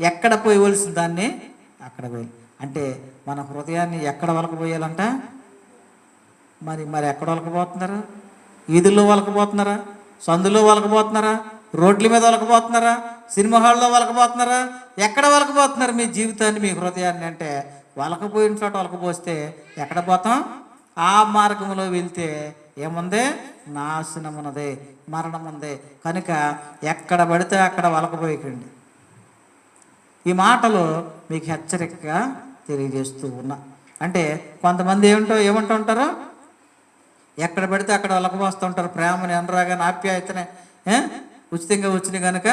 ఎక్కడ పోయవలసిన దాన్ని అక్కడ పోయాలి. అంటే మన హృదయాన్ని ఎక్కడ వలకపోయాలంట? మరి ఎక్కడ వలకపోతున్నారు? వీధుల్లో వలకపోతున్నారా? సందులో వలకపోతున్నారా? రోడ్ల మీద వలకపోతున్నారా? సినిమా హాల్లో వలకపోతున్నారా? ఎక్కడ వలకపోతున్నారు మీ జీవితాన్ని, మీ హృదయాన్ని? అంటే వలకపోయిన చోట వలకపోస్తే ఎక్కడ పోతాం? ఆ మార్గంలో వెళ్తే ఏముంది? నాశనం ఉన్నది, మరణం ఉంది. కనుక ఎక్కడ పడితే అక్కడ వలకపోయకండి. ఈ మాటలు మీకు హెచ్చరికగా తెలియజేస్తూ ఉన్నా. అంటే కొంతమంది ఏమంటూ ఉంటారు, ఎక్కడ పడితే అక్కడ వలకపోస్తూ ఉంటారు. ప్రేమని, అనురాగాన్ని, ఆప్యాయతనే ఉచితంగా వచ్చినాయి కనుక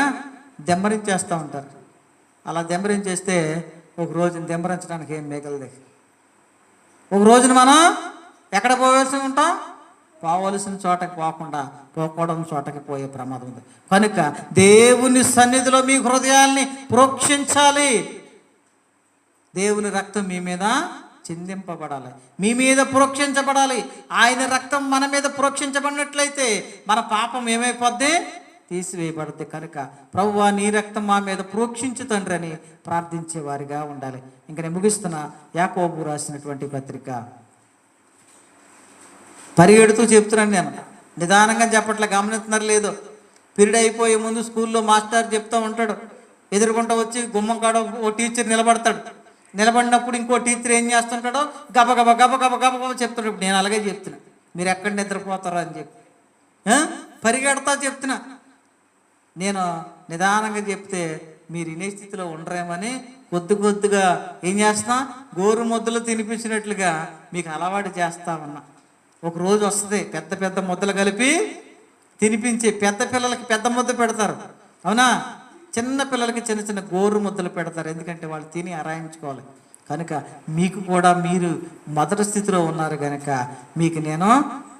దెంబరించేస్తూ ఉంటారు. అలా దెంబరించేస్తే ఒక రోజున దెంబరించడానికి ఏం మిగలదు. ఒక రోజున మనం ఎక్కడ పోవలసి ఉంటాం? పోవలసిన చోటకి పోకూడని చోటకి పోయే ప్రమాదం ఉంది. కనుక దేవుని సన్నిధిలో మీ హృదయాల్ని ప్రోక్షించాలి. దేవుని రక్తం మీ మీద చిందింపబడాలి, మీ మీద ప్రోక్షించబడాలి. ఆయన రక్తం మన మీద ప్రోక్షించబడినట్లయితే మన పాపం ఏమైపోద్ది? తీసివేయబడుద్ది. కనుక ప్రభువా నీ రక్తం మా మీద ప్రోక్షించు తండ్రి అని ప్రార్థించే వారిగా ఉండాలి. ఇంకా నేను ముగిస్తున్నా. యాకోబు రాసినటువంటి పత్రిక, పరిగెడుతూ చెప్తున్నాను నేను, నిదానంగా చెప్పట్లే, గమనిస్తున్నారు లేదో. పీరియడ్ అయిపోయే ముందు స్కూల్లో మాస్టర్ చెప్తూ ఉంటాడు, ఎదురుకుంటూ వచ్చి గుమ్మం కాడ ఓ టీచర్ నిలబడతాడు. నిలబడినప్పుడు ఇంకో టీచర్ ఏం చేస్తుంటాడో గబగబ గబగబ గబగబ చెప్తాడు. ఇప్పుడు నేను అలాగే చెప్తున్నా, మీరు ఎక్కడ నిద్రపోతారో అని చెప్పి పరిగెడతా చెప్తున్నా. నేను నిదానంగా చెప్తే మీరు ఇనే స్థితిలో ఉండరేమని కొద్దిగా ఏం చేస్తున్నా, గోరు ముద్దలు తినిపించినట్లుగా మీకు అలవాటు చేస్తా ఉన్నా. ఒక రోజు వస్తుంది పెద్ద పెద్ద ముద్దలు కలిపి తినిపించి, పెద్ద పిల్లలకి పెద్ద ముద్ద పెడతారు, అవునా? చిన్న పిల్లలకి చిన్న చిన్న గోరు ముద్దలు పెడతారు. ఎందుకంటే వాళ్ళు తిని అరాయించుకోవాలి. కనుక మీకు కూడా మీరు మొదటి స్థితిలో ఉన్నారు కనుక మీకు నేను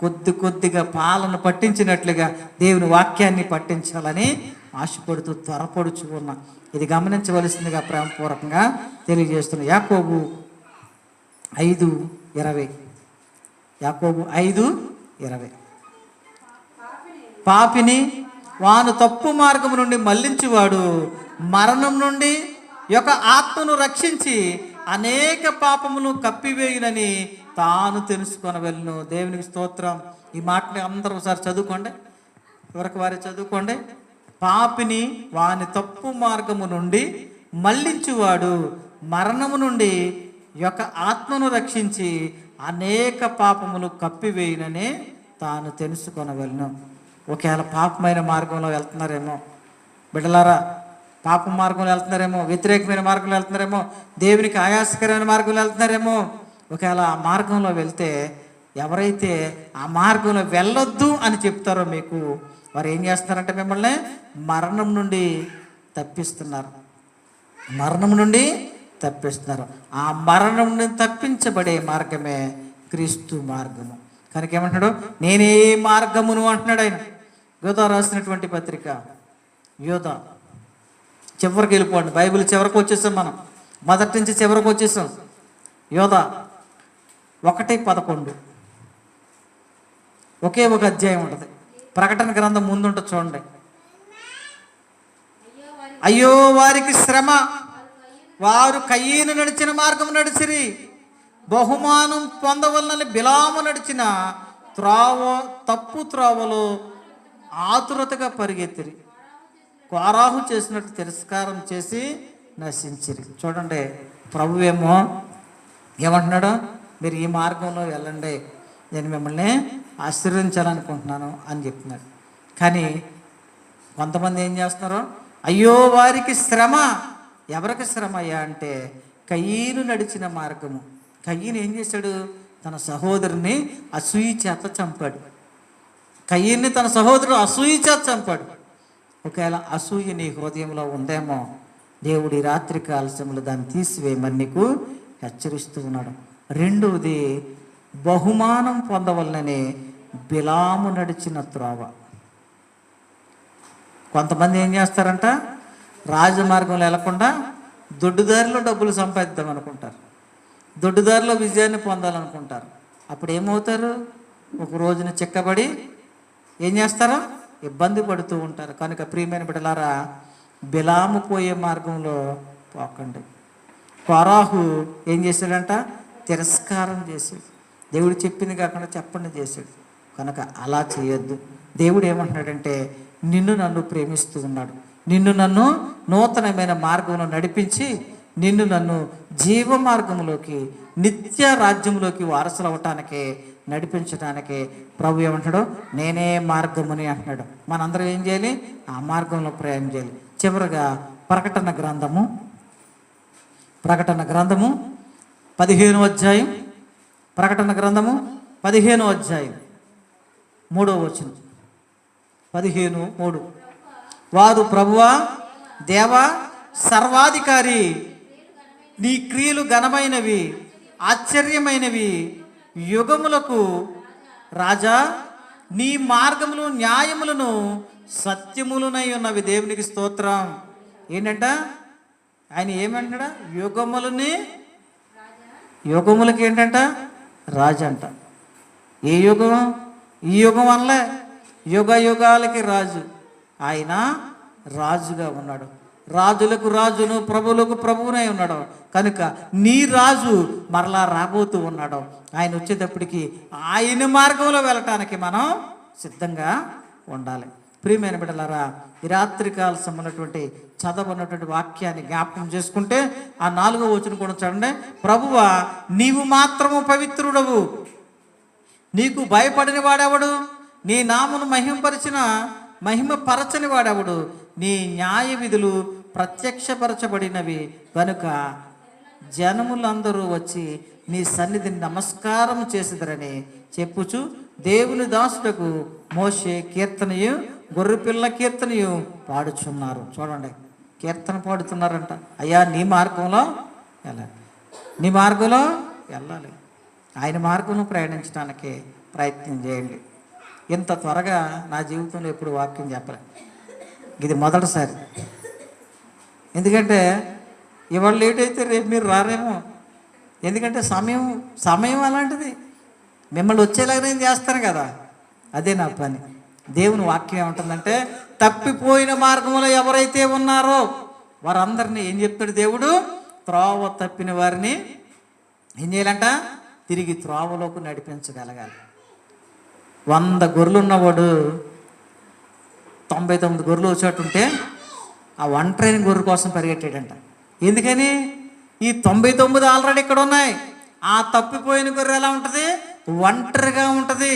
కొద్దిగా పాలను పట్టించినట్లుగా దేవుని వాక్యాన్ని పట్టించాలని ఆశపడుతూ త్వరపడుచు ఉన్నా. ఇది గమనించవలసిందిగా ప్రేమపూర్వకంగా తెలియజేస్తున్నా. యాకోబు 5:20, యాకోబు 5:20, పాపిని వాను తప్పు మార్గము నుండి మళ్లించువాడు మరణం నుండి యొక్క ఆత్మను రక్షించి అనేక పాపములు కప్పివేయునని తాను తెలుసుకొనవలెను. దేవునికి స్తోత్రం. ఈ మాటని అందరూ ఒకసారి చదువుకోండి, ఎవరికి వారి చదువుకోండి. పాపిని వాని తప్పు మార్గము నుండి మళ్లించువాడు మరణము నుండి యొక్క ఆత్మను రక్షించి అనేక పాపములు కప్పివేయునని తాను తెలుసుకొనవలెను. ఒకవేళ పాపమైన మార్గంలో వెళ్తున్నారేమో బిడ్డలారా, పాప మార్గంలో వెళ్తున్నారేమో, వ్యతిరేకమైన మార్గంలో వెళ్తున్నారేమో, దేవునికి ఆయాసకరమైన మార్గంలో వెళ్తున్నారేమో. ఒకవేళ ఆ మార్గంలో వెళ్తే ఎవరైతే ఆ మార్గంలో వెళ్ళొద్దు అని చెప్తారో మీకు, వారు ఏం చేస్తున్నారంటే మిమ్మల్ని మరణం నుండి తప్పిస్తున్నారు, మరణం నుండి తప్పిస్తున్నారు. ఆ మరణం నుండి తప్పించబడే మార్గమే క్రీస్తు మార్గము. కనుక ఏమంటున్నాడు, నేనే మార్గమును అంటున్నాడు ఆయన. యోధా రాసినటువంటి పత్రిక, యోధా చివరికి వెళ్ళిపోండి, బైబిల్ చివరికి వచ్చేసాం మనం, మొదటి నుంచి చివరికి వచ్చేసాం. యోధా 1:11 ఒకే ఒక అధ్యాయం ఉంటుంది. ప్రకటన గ్రంథం ముందుంటుంది చూడండి. అయ్యో వారికి శ్రమ, వారు కయీను నడిచిన మార్గం నడిచిరి, బహుమానం పొందవలనని బిలాము నడిచిన తప్పు త్రోవలో ఆతురతగా పరిగెత్తిరి, కోరాహు చేసినట్టు తిరస్కారం చేసి నశించిరి. చూడండి, ప్రభువేమో ఏమంటున్నాడు, మీరు ఈ మార్గంలో వెళ్ళండి, నేను మిమ్మల్ని ఆశీర్వదించాలనుకుంటున్నాను అని చెప్తున్నాడు. కానీ కొంతమంది ఏం చేస్తున్నారు, అయ్యో వారికి శ్రమ. ఎవరికి శ్రమ అయ్యా అంటే కయీను నడిచిన మార్గము. కయీను ఏం చేశాడు, తన సహోదరుని అసూయ చేత చంపాడు. కయీన్ని తన సహోదరుడు అసూయ చేత చంపాడు. ఒకవేళ అసూయ నీ హృదయంలో ఉందేమో, దేవుడి రాత్రి కాలశంలో దాన్ని తీసివేయమని నీకు హెచ్చరిస్తూ ఉన్నాడు. రెండవది, బహుమానం పొందవలనని బిలాము నడిచిన త్రోవ. కొంతమంది ఏం చేస్తారంట, రాజమార్గంలో వెళ్లకుండా దొడ్డుదారిలో డబ్బులు సంపాదిద్దాం అనుకుంటారు, దొడ్డుదారిలో విజయాన్ని పొందాలనుకుంటారు. అప్పుడు ఏమవుతారు, ఒక రోజున చిక్కబడి ఏం చేస్తారో ఇబ్బంది పడుతూ ఉంటారు. కనుక ప్రియమైన బిడ్డలారా, బిలాము పోయే మార్గంలో పోకండి. కోరాహు ఏం చేశాడంట, తిరస్కారం చేశాడు. దేవుడు చెప్పింది కాకుండా చెప్పండి చేశాడు. కనుక అలా చేయొద్దు. దేవుడు ఏమంటున్నాడంటే, నిన్ను నన్ను ప్రేమిస్తూ ఉన్నాడు, నిన్ను నన్ను నూతనమైన మార్గంలో నడిపించి నిన్ను నన్ను జీవ మార్గంలోకి, నిత్య రాజ్యంలోకి వారసులు అవటానికి, నడిపించడానికి ప్రభు ఏమంటాడు, నేనే మార్గముని అంటున్నాడు. మనందరం ఏం చేయాలి, ఆ మార్గంలో ప్రయాణం చేయాలి. చివరగా ప్రకటన గ్రంథము 15వ అధ్యాయం, ప్రకటన గ్రంథము 15వ అధ్యాయం 3వ వచనం, 15:3. వారు ప్రభువా దేవా సర్వాధికారి, నీ క్రియలు ఘనమైనవి, ఆశ్చర్యమైనవి, యుగములకు రాజా, నీ మార్గములు న్యాయములను సత్యములునై ఉన్నవి. దేవునికి స్తోత్రం. ఏంటంట, ఆయన ఏమంటాడా, యుగములకి ఏంటంట, రాజు అంట. ఏ యుగం, ఈ యుగం అనలే, యుగ యుగాలకి రాజు. ఆయన రాజుగా ఉన్నాడు, రాజులకు రాజును, ప్రభువులకు ప్రభువునై ఉన్నాడు. కనుక నీ రాజు మరలా రాబోతూ ఉన్నాడు. ఆయన వచ్చేటప్పటికి ఆయన మార్గంలో వెళ్ళటానికి మనం సిద్ధంగా ఉండాలి. ప్రియమైన బిడ్డలారా, ఈ రాత్రికాల సంబంధించినటువంటి చదవనటువంటి వాక్యాన్ని జ్ఞాపకం చేసుకుంటే ఆ 4వ వచనం కూడా చూడండి. ప్రభువా నీవు మాత్రము పవిత్రుడవు, నీకు భయపడిన వాడెవడు, నీ నామను మహిమపరచని వాడెవడు, నీ న్యాయ విధులు ప్రత్యక్షపరచబడినవి కనుక జనములందరూ వచ్చి నీ సన్నిధిని నమస్కారం చేసిదరని చెప్పుచు దేవుని దాసులకు మోషే కీర్తనయు, గొర్రెపిల్ల కీర్తనయు పాడుచున్నారు. చూడండి, కీర్తన పాడుతున్నారంట. అయ్యా నీ మార్గంలో వెళ్ళాలి, నీ మార్గంలో వెళ్ళాలి, ఆయన మార్గంలో ప్రయాణించడానికి ప్రయత్నం చేయండి. ఇంత త్వరగా నా జీవితంలో ఎప్పుడు వాక్యం చెప్పలే, ఇది మొదటిసారి. ఎందుకంటే ఇవాళ లేట్ అయితే రేపు మీరు రారేమో. ఎందుకంటే సమయం అలాంటిది, మిమ్మల్ని వచ్చేలాగా నేను చేస్తాను కదా, అదే నా పని. దేవుని వాక్యం ఏమంటుందంటే, తప్పిపోయిన మార్గంలో ఎవరైతే ఉన్నారో వారందరినీ ఏం చెప్తాడు దేవుడు, త్రోవ తప్పిన వారిని ఏం చేయాలంట, తిరిగి త్రోవలోకి నడిపించగలగాలి. 100 గొర్రెలు ఉన్నవాడు 99 గొర్రెలు వచ్చేటుంటే ఆ ఒంటరైన గొర్రె కోసం పరిగెట్టాడంట. ఎందుకని, ఈ 99 ఆల్రెడీ ఇక్కడ ఉన్నాయి. ఆ తప్పిపోయిన గొర్రె ఎలా ఉంటుంది, ఒంటరిగా ఉంటుంది.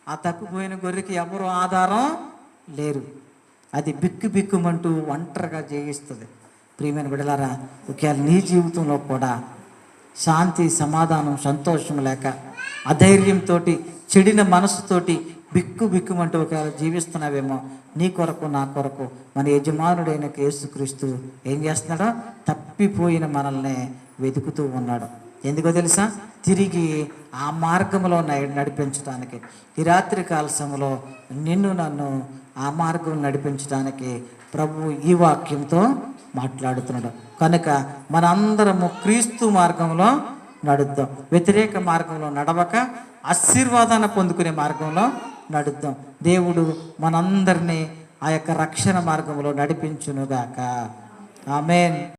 ఆ తప్పిపోయిన గొర్రెకి ఎవరు ఆధారం లేరు, అది బిక్కుమంటూ ఒంటరిగా జీవిస్తుంది. ప్రియమైన బిడ్డలారా, ఒకవేళ నీ జీవితంలో కూడా శాంతి, సమాధానం, సంతోషం లేక, అధైర్యంతో, చెడిన మనసుతోటి, బిక్కుమంటూ ఒకవేళ జీవిస్తున్నావేమో, నీ కొరకు నా కొరకు మన యజమానుడైన యేసుక్రీస్తు ఏం చేస్తున్నాడో, తప్పిపోయిన మనల్ని వెతుకుతూ ఉన్నాడు. ఎందుకో తెలుసా? తిరిగి ఆ మార్గంలో నడిపించడానికి, ఈ రాత్రి కాల సమయంలో నిన్ను నన్ను ఆ మార్గం నడిపించడానికి ప్రభు ఈ వాక్యంతో మాట్లాడుతున్నాడు. కనుక మనందరము క్రీస్తు మార్గంలో నడుద్దాం. వ్యతిరేక మార్గంలో నడవక ఆశీర్వాదాన్ని పొందుకునే మార్గంలో నడుద్దాం. దేవుడు మనందరినీ ఆ యొక్క రక్షణ మార్గంలో నడిపించునుగాక. ఆమేన్.